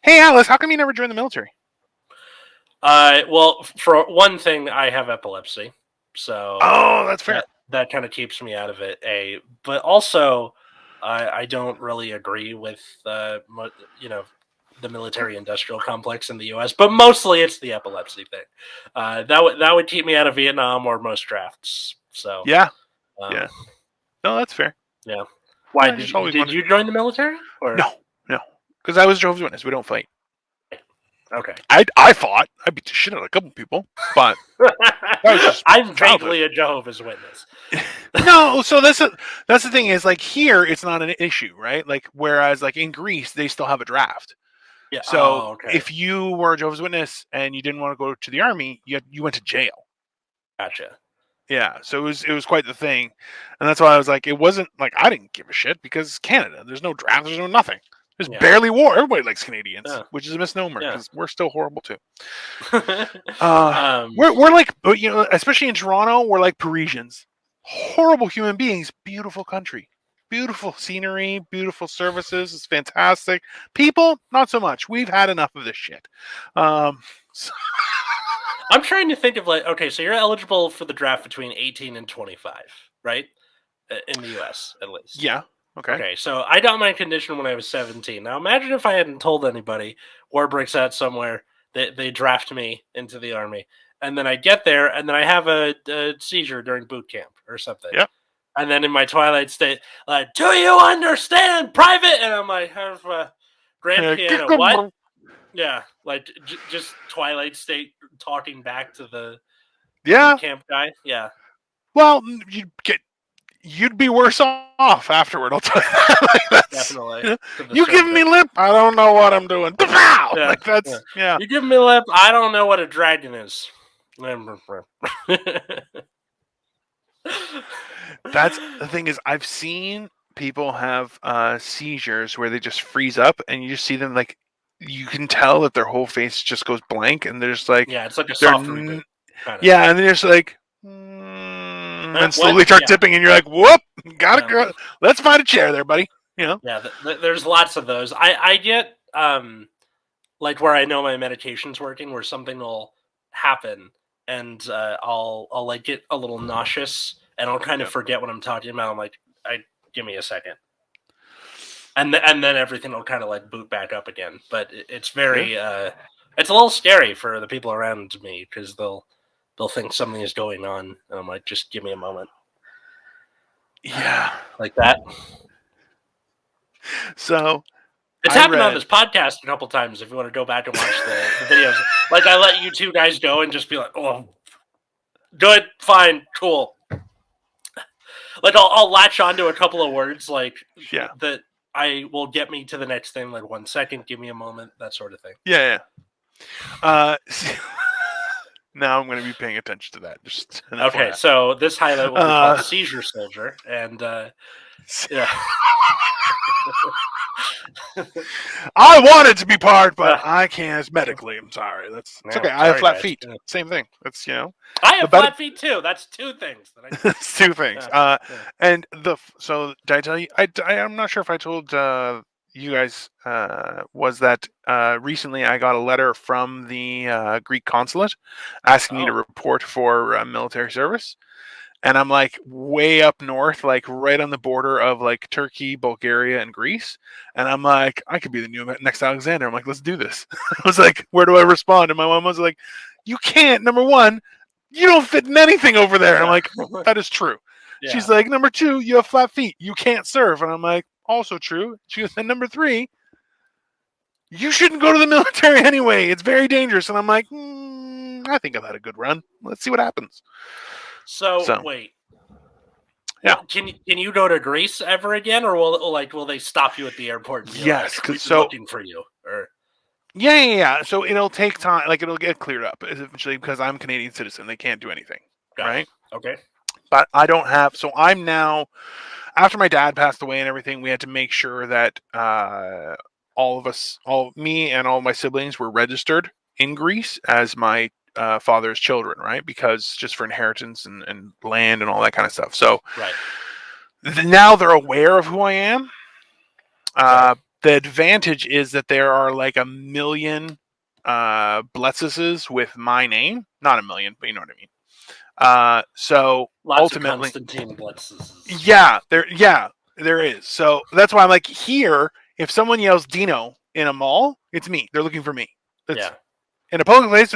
Hey, Atlas, how come you never joined the military? Well, for one thing, I have epilepsy, so that's fair. That kind of keeps me out of it. But also, I don't really agree with the military-industrial complex in the U.S. But mostly, it's the epilepsy thing. That would keep me out of Vietnam or most drafts. So yeah. No, that's fair. Yeah. Why did you join the military? Or? No, because I was Jehovah's Witness. We don't fight. Okay. I fought. I beat the shit out of a couple people, but I'm vaguely a Jehovah's Witness. No, so that's the thing is, like, here it's not an issue, right? Like, whereas like in Greece they still have a draft. Yeah. So if you were a Jehovah's Witness and you didn't want to go to the army, you went to jail. Gotcha. Yeah, so it was quite the thing, and that's why I was like, it wasn't like I didn't give a shit because Canada, there's no draft, there's no nothing. There's barely war. Everybody likes Canadians, which is a misnomer because we're still horrible too. We're like, especially in Toronto, we're like Parisians. Horrible human beings, beautiful country, beautiful scenery, beautiful services. It's fantastic. People, not so much. We've had enough of this shit. I'm trying to think of so you're eligible for the draft between 18 and 25, right? In the U.S. at least. Yeah. Okay, so I got my condition when I was 17. Now imagine if I hadn't told anybody, war breaks out somewhere, they draft me into the army, and then I get there, and then I have a seizure during boot camp or something. Yep. And then in my twilight state, do you understand, private? And I'm like, have grand piano, what? Yeah, just twilight state talking back to the boot camp guy. Yeah. Well, you'd be worse off afterward. I'll tell you that. Definitely. You giving me lip? I don't know what I'm doing. Yeah. You giving me lip? I don't know what a dragon is. That's the thing is, I've seen people have seizures where they just freeze up, and you just see them like you can tell that their whole face just goes blank, and they're just like it's like a soft reboot. Yeah, and they're just like. And slowly start tipping, and you're like, "Whoop! Gotta go. Let's find a chair there, buddy." Yeah, there's lots of those. I get where I know my medication's working, where something will happen, and I'll get a little nauseous, and I'll kind of forget what I'm talking about. I'm like, give me a second, and then everything will kind of boot back up again. But it's very it's a little scary for the people around me because they'll think something is going on, and I'm like, just give me a moment. Yeah. Like that. So it's happened on this podcast a couple times if you want to go back and watch the videos. I let you two guys go and just be like, oh, good, fine, cool. I'll latch onto a couple of words that I will get me to the next thing, 1 second, give me a moment, that sort of thing. Yeah. Now I'm going to be paying attention to that. Just okay, so this highlight will be called Seizure Soldier, and yeah. I wanted to be part, but I can't medically. I'm sorry. It's okay. I have flat feet. Yeah. Same thing. That's I have flat feet too. That's two things. It's two things. And so did I tell you? I'm not sure if I told you guys was that recently I got a letter from the Greek consulate asking me to report for military service, and I'm like way up north, like right on the border of like Turkey, Bulgaria, and Greece. And I'm like, I could be the new next Alexander. I'm like, let's do this. I was like, where do I respond? And my mom was like, you can't. Number one, you don't fit in anything over there. And I'm like, that is true. Yeah. She's like, number two, you have flat feet. You can't surf. And I'm like, also true. She goes, and number three, you shouldn't go to the military anyway. It's very dangerous. And I'm like, I think I've had a good run. Let's see what happens. So wait. Yeah. Can you go to Greece ever again, or will they stop you at the airport and be yes, like, so looking for you? Or yeah. So it'll take time. Like it'll get cleared up eventually because I'm a Canadian citizen. They can't do anything, right? Okay. But I don't have. So I'm now. After my dad passed away and everything, we had to make sure that all of us, me and all my siblings, were registered in Greece as my father's children, right? Because just for inheritance and land and all that kind of stuff. So now they're aware of who I am. The advantage is that there are like 1 million Bletzises with my name. Not 1 million, but you know what I mean. So lots ultimately, of Constantine Blitzes. There is. So that's why I'm like, here, if someone yells Dino in a mall, it's me. They're looking for me. In a public place,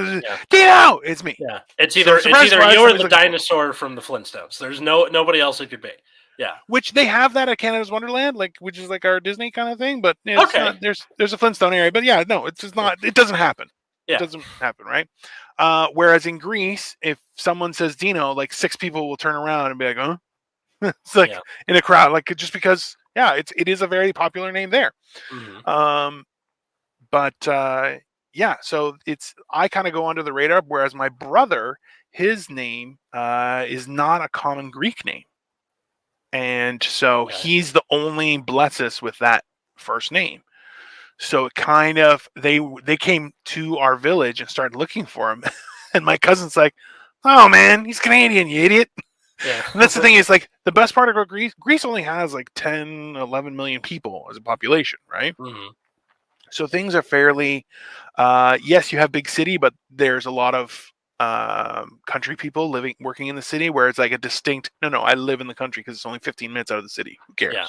Dino, it's me. Yeah, it's either you or the dinosaur from the Flintstones. There's nobody else it could be. Yeah, which they have that at Canada's Wonderland, which is like our Disney kind of thing. But it's not, there's a Flintstone area, but no, it's just not. It doesn't happen. Yeah. It doesn't happen, right? Whereas in Greece, if someone says Dino, like 6 people will turn around and be like, "Huh?" It's like in a crowd, like just because, it is a very popular name there. Mm-hmm. So I kind of go under the radar. Whereas my brother, his name is not a common Greek name, and so he's the only Bletsis with that first name. So it kind of they came to our village and started looking for him, and my cousin's like, "Oh man, he's Canadian, you idiot." Yeah. And that's the thing is, like, the best part about Greece only has like 10, 11 million people as a population, right? Mm-hmm. So things are fairly, yes, you have big city, but there's a lot of country people working in the city, where it's like a distinct, no, I live in the country because it's only 15 minutes out of the city. Who cares? Yeah.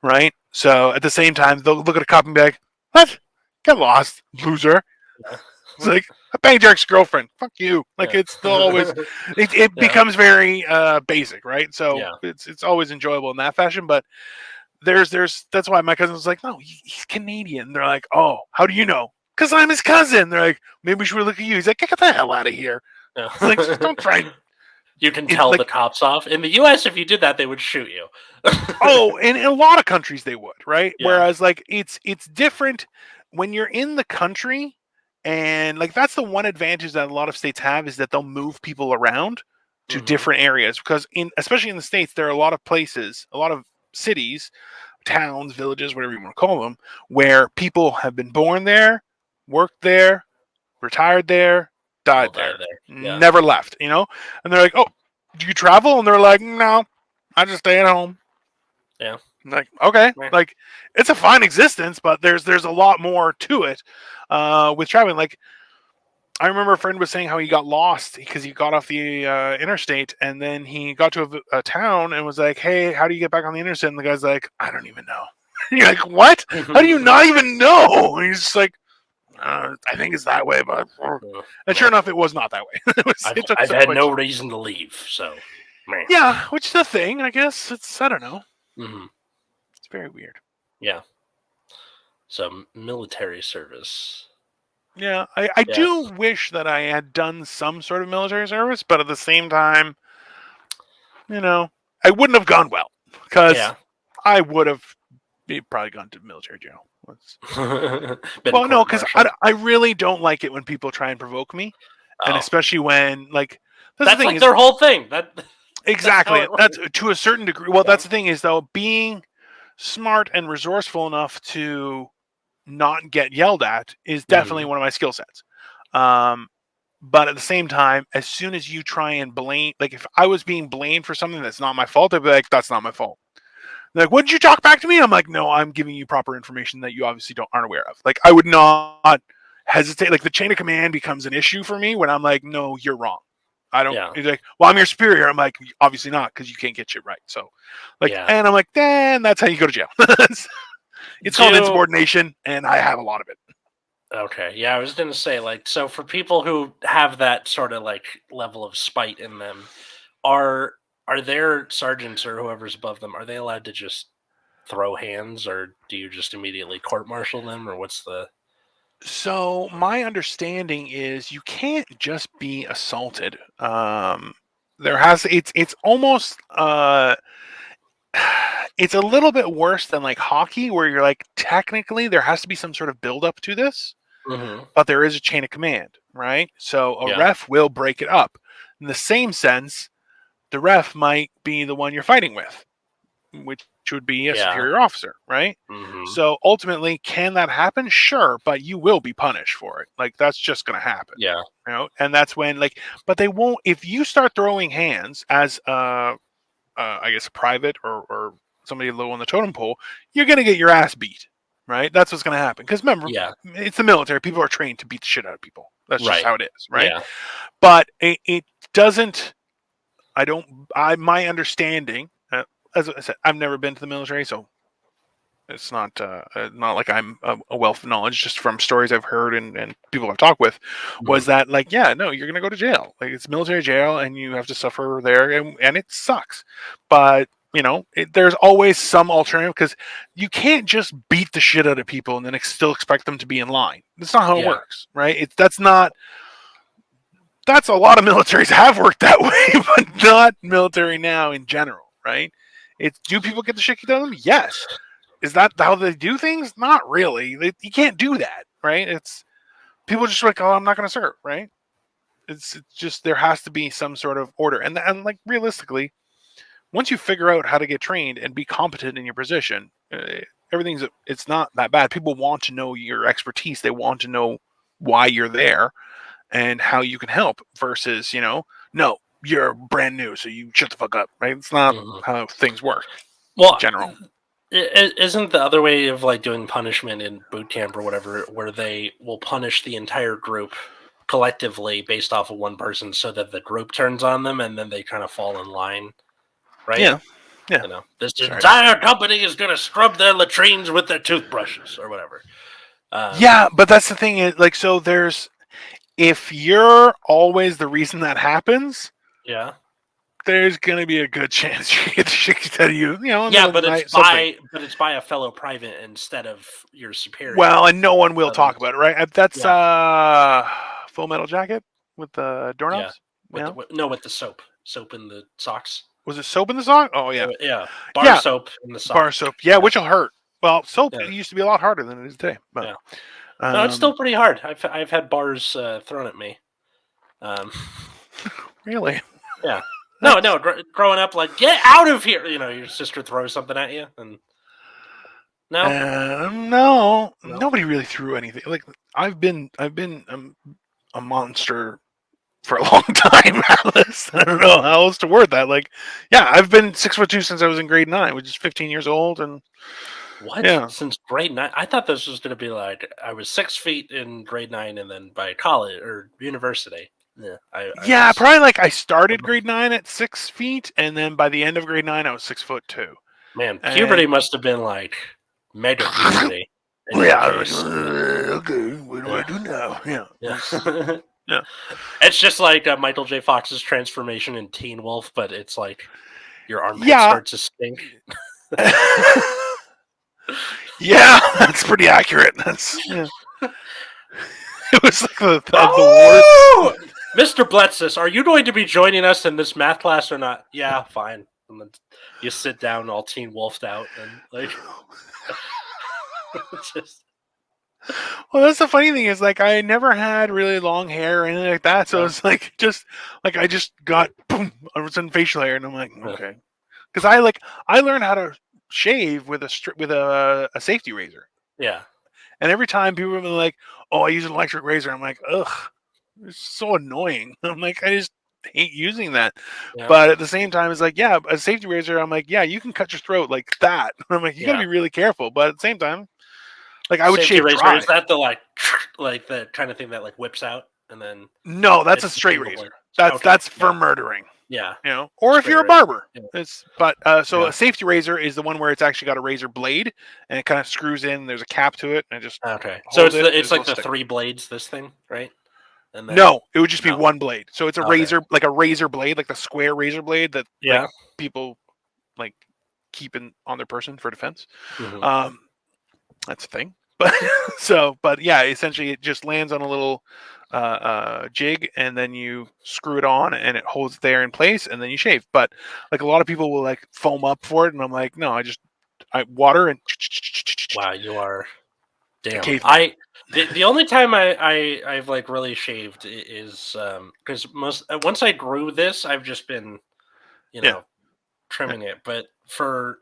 Right? So at the same time, they'll look at a cop and be like, what? Get lost, loser. Yeah. It's like, I banged your ex-girlfriend. Fuck you. Like, it's always, it becomes very basic, right? So it's always enjoyable in that fashion. But that's why my cousin was like, no, he's Canadian. They're like, oh, how do you know? Because I'm his cousin. They're like, maybe we should look at you. He's like, get the hell out of here. Yeah. Like, don't try. You can tell the cops off. In the U.S., if you did that, they would shoot you. In a lot of countries they would, right? Yeah. Whereas, like, it's different when you're in the country. And like that's the one advantage that a lot of states have, is that they'll move people around to different areas, because especially in the States, there are a lot of places, a lot of cities, towns, villages, whatever you want to call them, where people have been born there, worked there, retired there, died there. Never left, and they're like, oh, do you travel? And they're like, no, I just stay at home. Yeah. Like, okay, like it's a fine existence, but there's a lot more to it with traveling. Like, I remember a friend was saying how he got lost because he got off the interstate, and then he got to a town and was like, hey, how do you get back on the interstate? And the guy's like, I don't even know. And you're like, what? How do you not even know? And he's just like, I think it's that way, but and sure enough, it was not that way. I've had no reason to leave, so yeah, which is the thing, I guess. I don't know. Mm-hmm. It's very weird. Yeah. So military service. Yeah, I do wish that I had done some sort of military service, but at the same time, I wouldn't have gone well, because I would have probably gone to military jail. Well, no, because I really don't like it when people try and provoke me, and especially when that's like their whole thing. Exactly. That's to a certain degree. Well, that's the thing is, though, being smart and resourceful enough to not get yelled at is definitely one of my skill sets. But at the same time, as soon as you try and blame, like if I was being blamed for something that's not my fault, I'd be like, that's not my fault. They're like, what did you talk back to me? I'm like, no, I'm giving you proper information that you obviously aren't aware of. Like, I would not hesitate. Like, the chain of command becomes an issue for me when I'm like, no, you're wrong. I don't. He's like, well, I'm your superior. I'm like, obviously not, because you can't get shit right. So, like, and I'm like, then that's how you go to jail. It's called insubordination, and I have a lot of it. Okay, yeah, I was gonna say, like, so for people who have that sort of like level of spite in them, are their sergeants or whoever's above them, are they allowed to just throw hands, or do you just immediately court-martial them, or what's the? So my understanding is you can't just be assaulted. There has it's almost it's a little bit worse than like hockey, where you're like technically there has to be some sort of build up to this, but there is a chain of command, right? So a ref will break it up. In the same sense, the ref might be the one you're fighting with, which would be a superior officer, right? So ultimately, can that happen? Sure, but you will be punished for it. Like, that's just going to happen. Yeah. You know, and that's when, like, but they won't. If you start throwing hands as, I guess, a private or somebody low on the totem pole, you're going to get your ass beat, right? That's what's going to happen. Because remember, it's the military. People are trained to beat the shit out of people. That's just how it is, right? Yeah. But it doesn't. My understanding, as I said, I've never been to the military, so it's not like I'm a wealth of knowledge, just from stories I've heard and people I've talked with, was that like, yeah, no, you're gonna go to jail. Like, it's military jail, and you have to suffer there, and it sucks. But you know, there's always some alternative, because you can't just beat the shit out of people and then still expect them to be in line. That's not how it works, right? That's a lot of militaries have worked that way, but not military now in general, right? Do people get the shit kicked out of them? Yes. Is that how they do things? Not really. You can't do that, right? It's people just like, oh, I'm not going to serve, right? It's just, there has to be some sort of order, and like, realistically, once you figure out how to get trained and be competent in your position, it's not that bad. People want to know your expertise. They want to know why you're there and how you can help, versus, no, you're brand new, so you shut the fuck up, right? It's not how things work. Well, in general. Isn't the other way of like doing punishment in boot camp or whatever, where they will punish the entire group collectively based off of one person, so that the group turns on them and then they kind of fall in line, right? Yeah. You know, this entire company is going to scrub their latrines with their toothbrushes or whatever. Yeah, but that's the thing is, like, so if you're always the reason that happens, there's gonna be a good chance you get the shit kicked out of you. But it's by a fellow private instead of your superior. Well, and no one will talk about it, right? That's Full Metal Jacket with the doorknobs. With the soap in the socks. Was it soap in the sock? Oh yeah, bar soap in the socks. Bar soap, which will hurt. Well, soap used to be a lot harder than it is today. But, no, it's still pretty hard. I've had bars thrown at me. Really? Yeah. No. Growing up, like, get out of here! You know, your sister throws something at you, and no, nobody really threw anything. Like, I've been a monster for a long time, Atlas. I don't know how else to word that. Like, yeah, I've been 6'2" since I was in grade 9, which is 15 years old, and what? Yeah. Since grade 9? I thought this was going to be like I was 6 feet in grade 9, and then by college or university. Yeah, probably like I started grade 9 at 6 feet, and then by the end of grade 9, I was 6'2". Man, puberty must have been like mega puberty. Okay, what do I do now? Yeah. It's just like Michael J. Fox's transformation in Teen Wolf, but it's like your armpit starts to stink. Yeah, that's pretty accurate. It was like the worst. Mr. Bletsis, are you going to be joining us in this math class or not? Yeah, fine. And then you sit down all Teen Wolfed out and like. Well, that's the funny thing is, like, I never had really long hair or anything like that, so it's like I just got boom, I was in facial hair, and I'm like, okay, because I learned how to shave with a safety razor. Yeah. And every time people have been like, "Oh, I use an electric razor," I'm like, "Ugh, it's so annoying." I'm like, I just hate using that. Yeah. But at the same time, it's like, yeah, a safety razor. I'm like, yeah, you can cut your throat like that. I'm like, you gotta be really careful. But at the same time, like, I would shave razor, dry. Is that the like the kind of thing that like whips out? and then no, that's a straight razor. That's for murdering. Yeah, or if you're a barber. Yeah. So a safety razor is the one where it's actually got a razor blade and it kind of screws in. There's a cap to it, and it just So it's like the 3 blades. This thing, right? And then, no, it would just be one blade. So it's a razor, like a razor blade, like the square razor blade that like, people like keep on their person for defense. Mm-hmm. That's a thing. But yeah, essentially it just lands on a little jig, and then you screw it on, and it holds there in place, and then you shave. But like a lot of people will like foam up for it, and I'm like, no, I water and. Wow, you are. Damn. The only time I've like really shaved is because once I grew this, I've just been trimming it. But for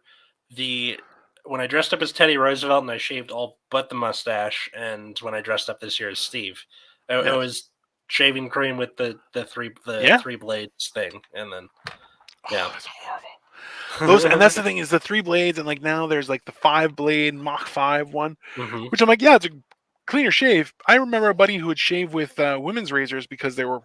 when I dressed up as Teddy Roosevelt and I shaved all but the mustache, and when I dressed up this year as Steve, it was shaving cream with the three blades thing, and then that's horrible. And that's the thing, is the 3 blades, and like now there's like the 5 blade Mach 5 one, which I'm like, yeah, it's a cleaner shave. I remember a buddy who would shave with women's razors because they were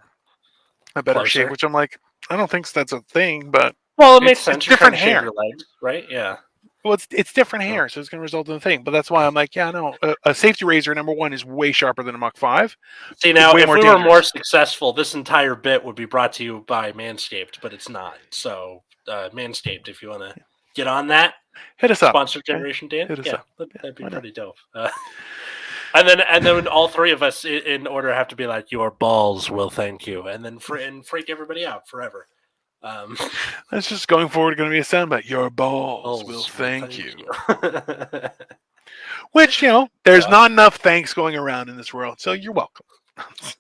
a better shave, which I'm like, I don't think that's a thing, but it makes sense. It's different hair, your legs, right? Yeah. Well, it's different hair, so it's going to result in the thing. But that's why I'm like, yeah, no, a safety razor, number one, is way sharper than a Mach 5. See, now, if we were more successful, this entire bit would be brought to you by Manscaped, but it's not. So, Manscaped, if you want to get on that, hit us up. Sponsor Generation Dan. Hit us up. That'd be pretty dope. And then all 3 of us, in order, have to be like, your balls will thank you, and then freak everybody out forever. That's just going forward going to be a soundbite. Your balls will thank you. Which, there's not enough thanks going around in this world, so you're welcome.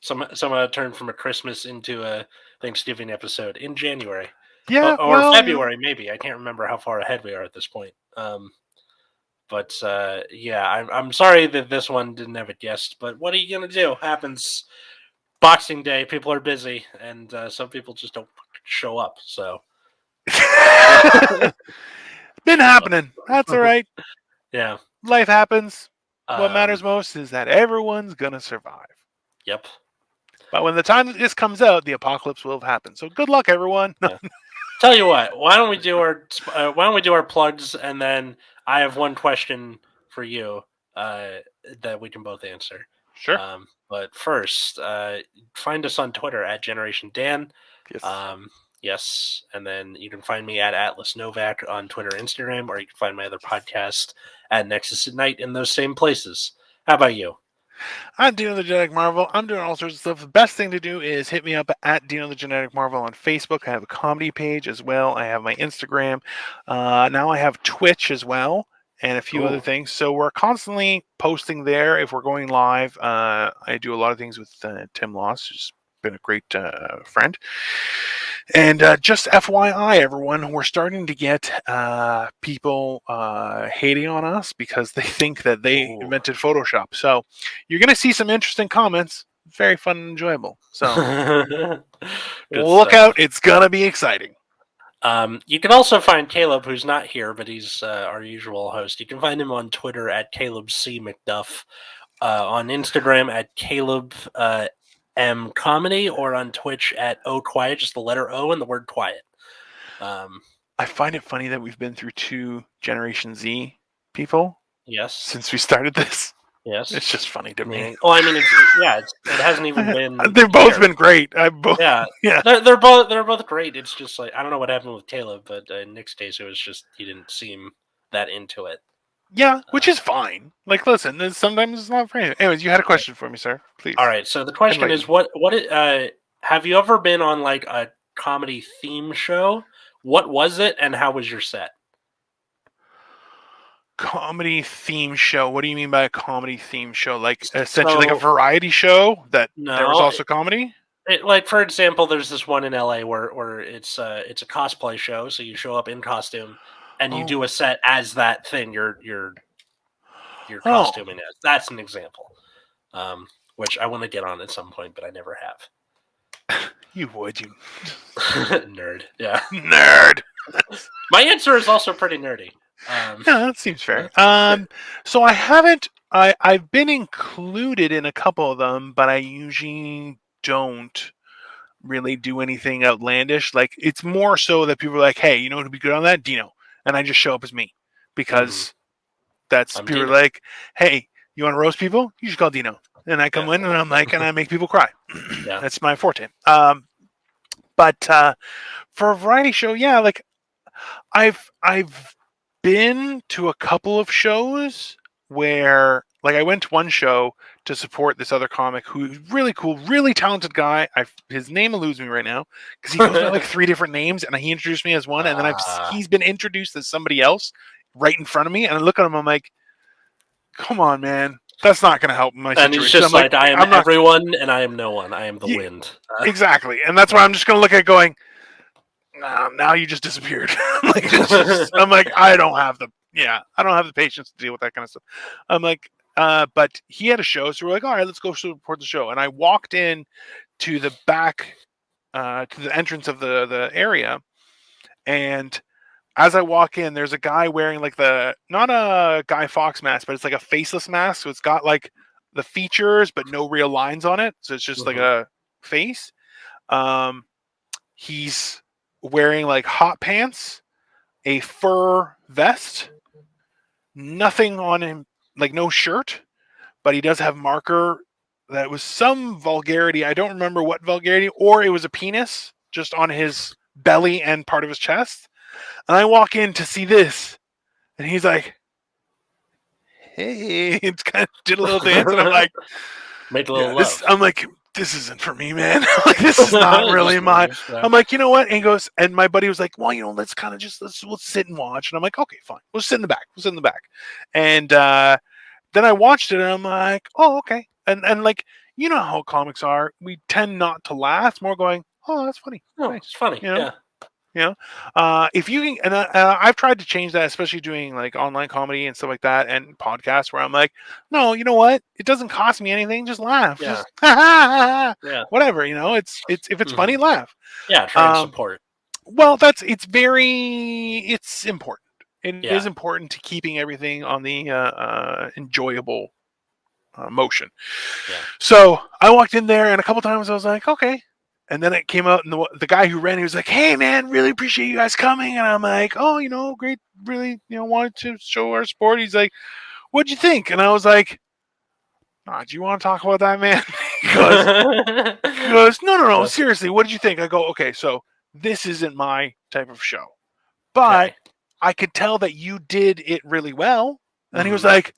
Some turned from a Christmas into a Thanksgiving episode in January. Yeah, or February, maybe. I can't remember how far ahead we are at this point. But I'm sorry that this one didn't have a guest, but what are you going to do? Happens. Boxing Day, people are busy, and some people just don't show up. So, been happening. That's all right. Yeah, life happens. What matters most is that everyone's gonna survive. Yep. But when the time that this comes out, the apocalypse will have happened. So good luck, everyone. Yeah. Tell you what, why don't we do our plugs, and then I have one question for you that we can both answer. Sure. But first, find us on Twitter at Generation Dan. Yes. Yes. And then you can find me at Atlas Novak on Twitter, Instagram, or you can find my other podcast at Nexus at Night in those same places. How about you? I'm Dino the Genetic Marvel. I'm doing all sorts of stuff. The best thing to do is hit me up at Dino the Genetic Marvel on Facebook. I have a comedy page as well. I have my Instagram. Now I have Twitch as well, and a few other things. So we're constantly posting there if we're going live. I do a lot of things with Tim Loss, who's been a great friend. And just FYI, everyone, we're starting to get people hating on us because they think that they invented Photoshop. So you're going to see some interesting comments. Very fun and enjoyable. So look out. It's going to be exciting. You can also find Caleb, who's not here, but he's our usual host. You can find him on Twitter at Caleb C. McDuff, on Instagram at Caleb M Comedy, or on Twitch at O Quiet, just the letter O and the word quiet. I find it funny that we've been through 2 Generation Z people. Yes. Since we started this. Yes. It's just funny to me. Well, I mean, it hasn't even been. They've both been great. Yeah. They're both great. It's just like, I don't know what happened with Caleb, but in Nick's case, it was just he didn't seem that into it. Yeah, which is fine. Like, listen, sometimes it's not for anything. Anyways, you had a question for me, sir. Please. All right. So the question is, what have you ever been on like a comedy theme show? What was it, and how was your set? Comedy theme show. What do you mean by a comedy theme show? Like essentially like a variety show that there was also comedy? Like, for example, there's this one in LA where it's a cosplay show, so you show up in costume and you do a set as that thing you're costuming as. That's an example. Which I want to get on at some point, but I never have. You would, you nerd. Yeah. Nerd. My answer is also pretty nerdy. Yeah, that seems fair. So I haven't. I've been included in a couple of them, but I usually don't really do anything outlandish. Like, it's more so that people are like, hey, you know who'd be good on that? Dino. And I just show up as me because that's I'm people are Dino. like, hey, you want to roast people? You should call Dino. And I come in and I'm like, and I make people cry. That's my forte. But for a variety show, yeah, like I've been to a couple of shows where, like, I went to one show to support this other comic who's really cool, really talented guy. His name eludes me right now because he goes by like 3 different names, and he introduced me as one, and then he's been introduced as somebody else right in front of me, and I look at him, I'm like, come on, man. That's not going to help my situation. And he's just I'm like, I am I'm not everyone, and I am no one. I am the wind. Exactly, and that's why I'm just going to look at it going, now you just disappeared. I'm like, I don't have the patience to deal with that kind of stuff. I'm like, but he had a show, so we're like, all right, let's go support the show. And I walked in to the back, to the entrance of the area, and as I walk in, there's a guy wearing like not a Guy Fawkes mask, but it's like a faceless mask. So it's got like the features, but no real lines on it. So it's just like a face. He's wearing like hot pants, a fur vest, nothing on him, like no shirt, but he does have marker that was some vulgarity. I don't remember what vulgarity, or it was a penis just on his belly and part of his chest. And I walk in to see this, and he's like, hey, it's kind of did a little dance, and I'm like, made a little love. I'm like, this isn't for me, man. Like, this is not really my. I'm like, you know what? And he goes, and my buddy was like, well, let's kind of just we'll sit and watch. And I'm like, okay, fine, we'll sit in the back. And then I watched it, and I'm like, oh, okay. And like, you know how comics are. We tend not to laugh, more going, oh, that's funny. Oh, nice. It's funny. Yeah. If you can, and I've tried to change that, especially doing like online comedy and stuff like that, and podcasts where I'm like, no, you know what? It doesn't cost me anything. Just laugh. Yeah. Just whatever. It's if it's funny, laugh. Yeah, try and support. Well, it's important. It is important to keeping everything on the enjoyable motion. Yeah. So I walked in there, and a couple times I was like, okay. And then it came out, and the guy who ran, he was like, hey, man, really appreciate you guys coming. And I'm like, oh, great, really, wanted to show our support. He's like, what'd you think? And I was like, do you want to talk about that, man? he goes, no, seriously, what did you think? I go, okay, so this isn't my type of show. But I could tell that you did it really well. And he was like,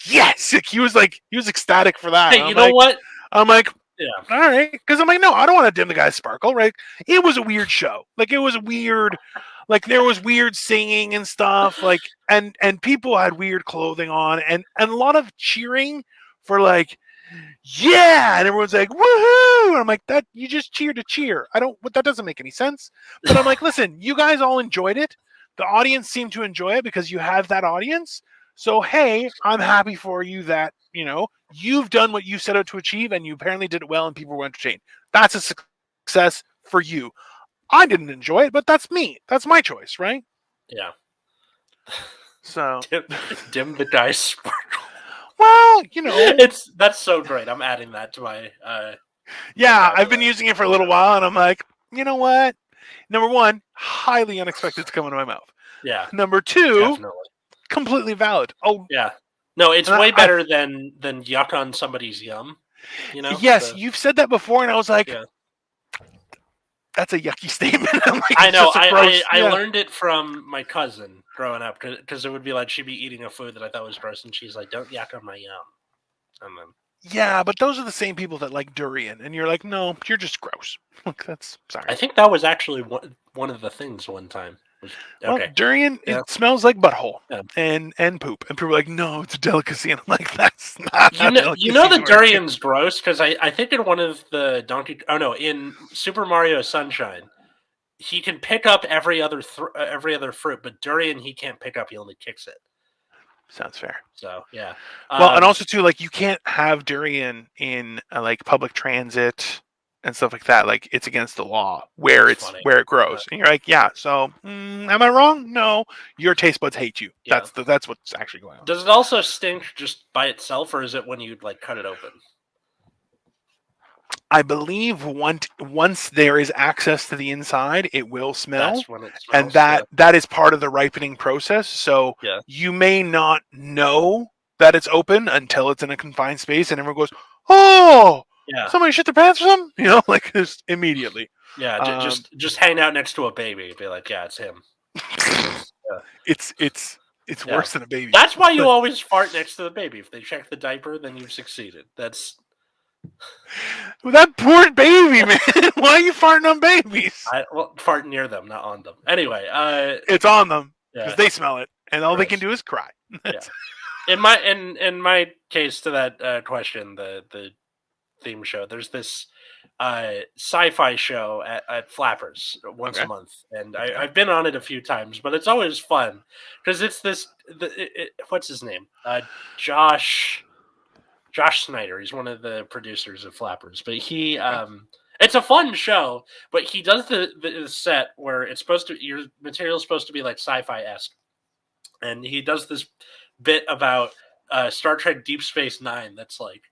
yes! He was ecstatic for that. Hey, you know what? I'm like, yeah. All right. Because I'm like, no, I don't want to dim the guy's sparkle, right? It was a weird show. Like, it was weird. Like, there was weird singing and stuff. Like, and people had weird clothing on, and a lot of cheering for like, yeah, and everyone's like, woohoo! And I'm like, that you just cheer to cheer. That doesn't make any sense. But I'm like, listen, you guys all enjoyed it. The audience seemed to enjoy it because you have that audience. So, hey, I'm happy for you that, you've done what you set out to achieve, and you apparently did it well, and people were entertained. That's a success for you. I didn't enjoy it, but that's me. That's my choice, right? Yeah. So dim the dice sparkle. Well, that's so great. I'm adding that to my. I've been using it for a little while, and I'm like, you know what? Number one, highly unexpected to come into my mouth. Yeah. Number two, definitely. Completely valid. Oh, yeah. No, it's way better than yuck on somebody's yum. Yes, you've said that before, and I was like, that's a yucky statement. Like, I know. I learned it from my cousin growing up because it would be like she'd be eating a food that I thought was gross, and she's like, "Don't yuck on my yum." And then. Yeah, but those are the same people that like durian, and you're like, no, you're just gross. Look, that's sorry. I think that was actually one of the things one time. Well, durian, it smells like butthole and poop, and people are like, no, it's a delicacy, and I'm like, that's not. The durian's gross because I think in one of the in Super Mario Sunshine, he can pick up every other fruit, but durian he can't pick up. He only kicks it. Sounds fair. So yeah. Well, and also too, like, you can't have durian in like public transit and stuff like that. Like, it's against the law where it grows, and you're like, yeah. So, am I wrong? No, your taste buds hate you. Yeah. That's what's actually going on. Does it also stink just by itself, or is it when you like cut it open? I believe once there is access to the inside, it will smell, that's when it and smells. that is part of the ripening process. So you may not know that it's open until it's in a confined space, and everyone goes, "Oh, somebody shit their pants or something," like just immediately. Yeah, just hang out next to a baby and be like, "Yeah, it's him." It's worse than a baby. That's why you always fart next to the baby. If they check the diaper, then you've succeeded. That's that poor baby, man. Why are you farting on babies? Fart near them, not on them. Anyway, it's on them because they smell it, and all they can do is cry. In my case, to that question, the theme show, there's this sci-fi show at Flappers once a month, and I've been on it a few times, but it's always fun because it's this what's his name, Josh Snyder. He's one of the producers of Flappers, but he it's a fun show, but he does the set where it's supposed to, your material is supposed to be like sci-fi-esque, and he does this bit about Star Trek Deep Space Nine that's like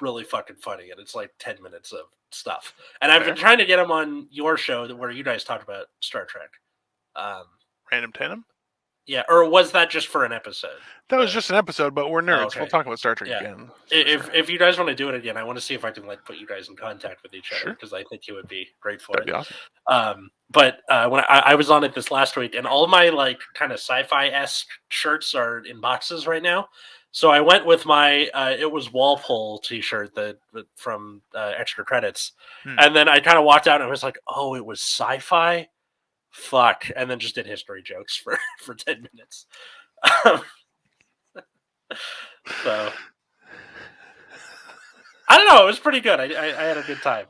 really fucking funny, and it's like 10 minutes of stuff. And I've been trying to get him on your show where you guys talk about Star Trek. Random Tandem? Yeah, or was that just for an episode? That was just an episode, but we're nerds. Okay. We'll talk about Star Trek again. If you guys want to do it again, I want to see if I can put you guys in contact with each other, because I think you would be great for it. That'd be awesome. But when I was on it this last week, and all my like kind of sci-fi-esque shirts are in boxes right now. So I went with my it was Walpole t-shirt that from Extra Credits, and then I kind of walked out and I was like, oh, it was sci-fi. Fuck, and then just did history jokes for 10 minutes. So I don't know, it was pretty good. I had a good time.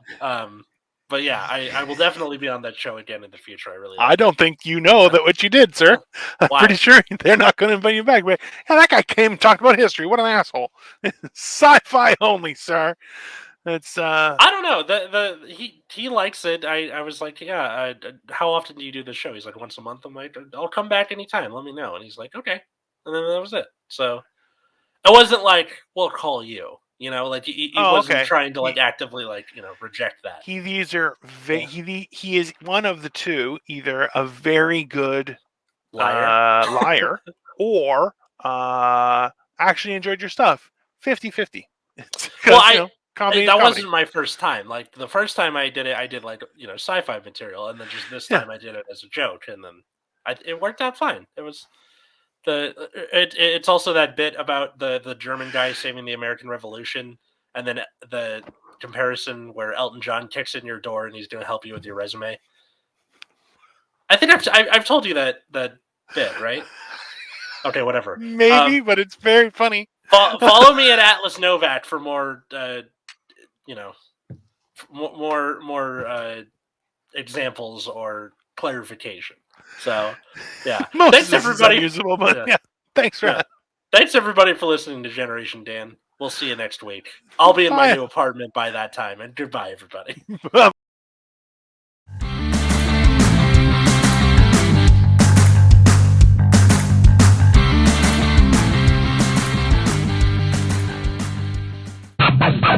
But yeah, I will definitely be on that show again in the future. I don't think you know that what you did, sir. I'm pretty sure they're not going to invite you back. But that guy came and talked about history. What an asshole! Sci-fi only, sir. It's I don't know. He likes it. I was like, yeah. How often do you do the show? He's like, once a month. I'm like, I'll come back anytime. Let me know. And he's like, okay. And then that was it. So it wasn't like, we'll call you. Like he wasn't trying to like actively like reject that. He is one of the two, either a very good liar or actually enjoyed your stuff. 50-50. Well, that wasn't my first time. Like the first time I did it, I did like sci-fi material, and then just this time I did it as a joke, and then it worked out fine. It was it's also that bit about the German guy saving the American Revolution, and then the comparison where Elton John kicks in your door and he's going to help you with your resume. I think I've told you that bit, right? Okay, whatever. Maybe, but it's very funny. Follow me at Atlas Novak for more, more examples or clarification. So, yeah. Thanks everybody. Unusable, but thanks for that. Thanks everybody for listening to Generation Dan. We'll see you next week. I'll be in my new apartment by that time, and goodbye, everybody.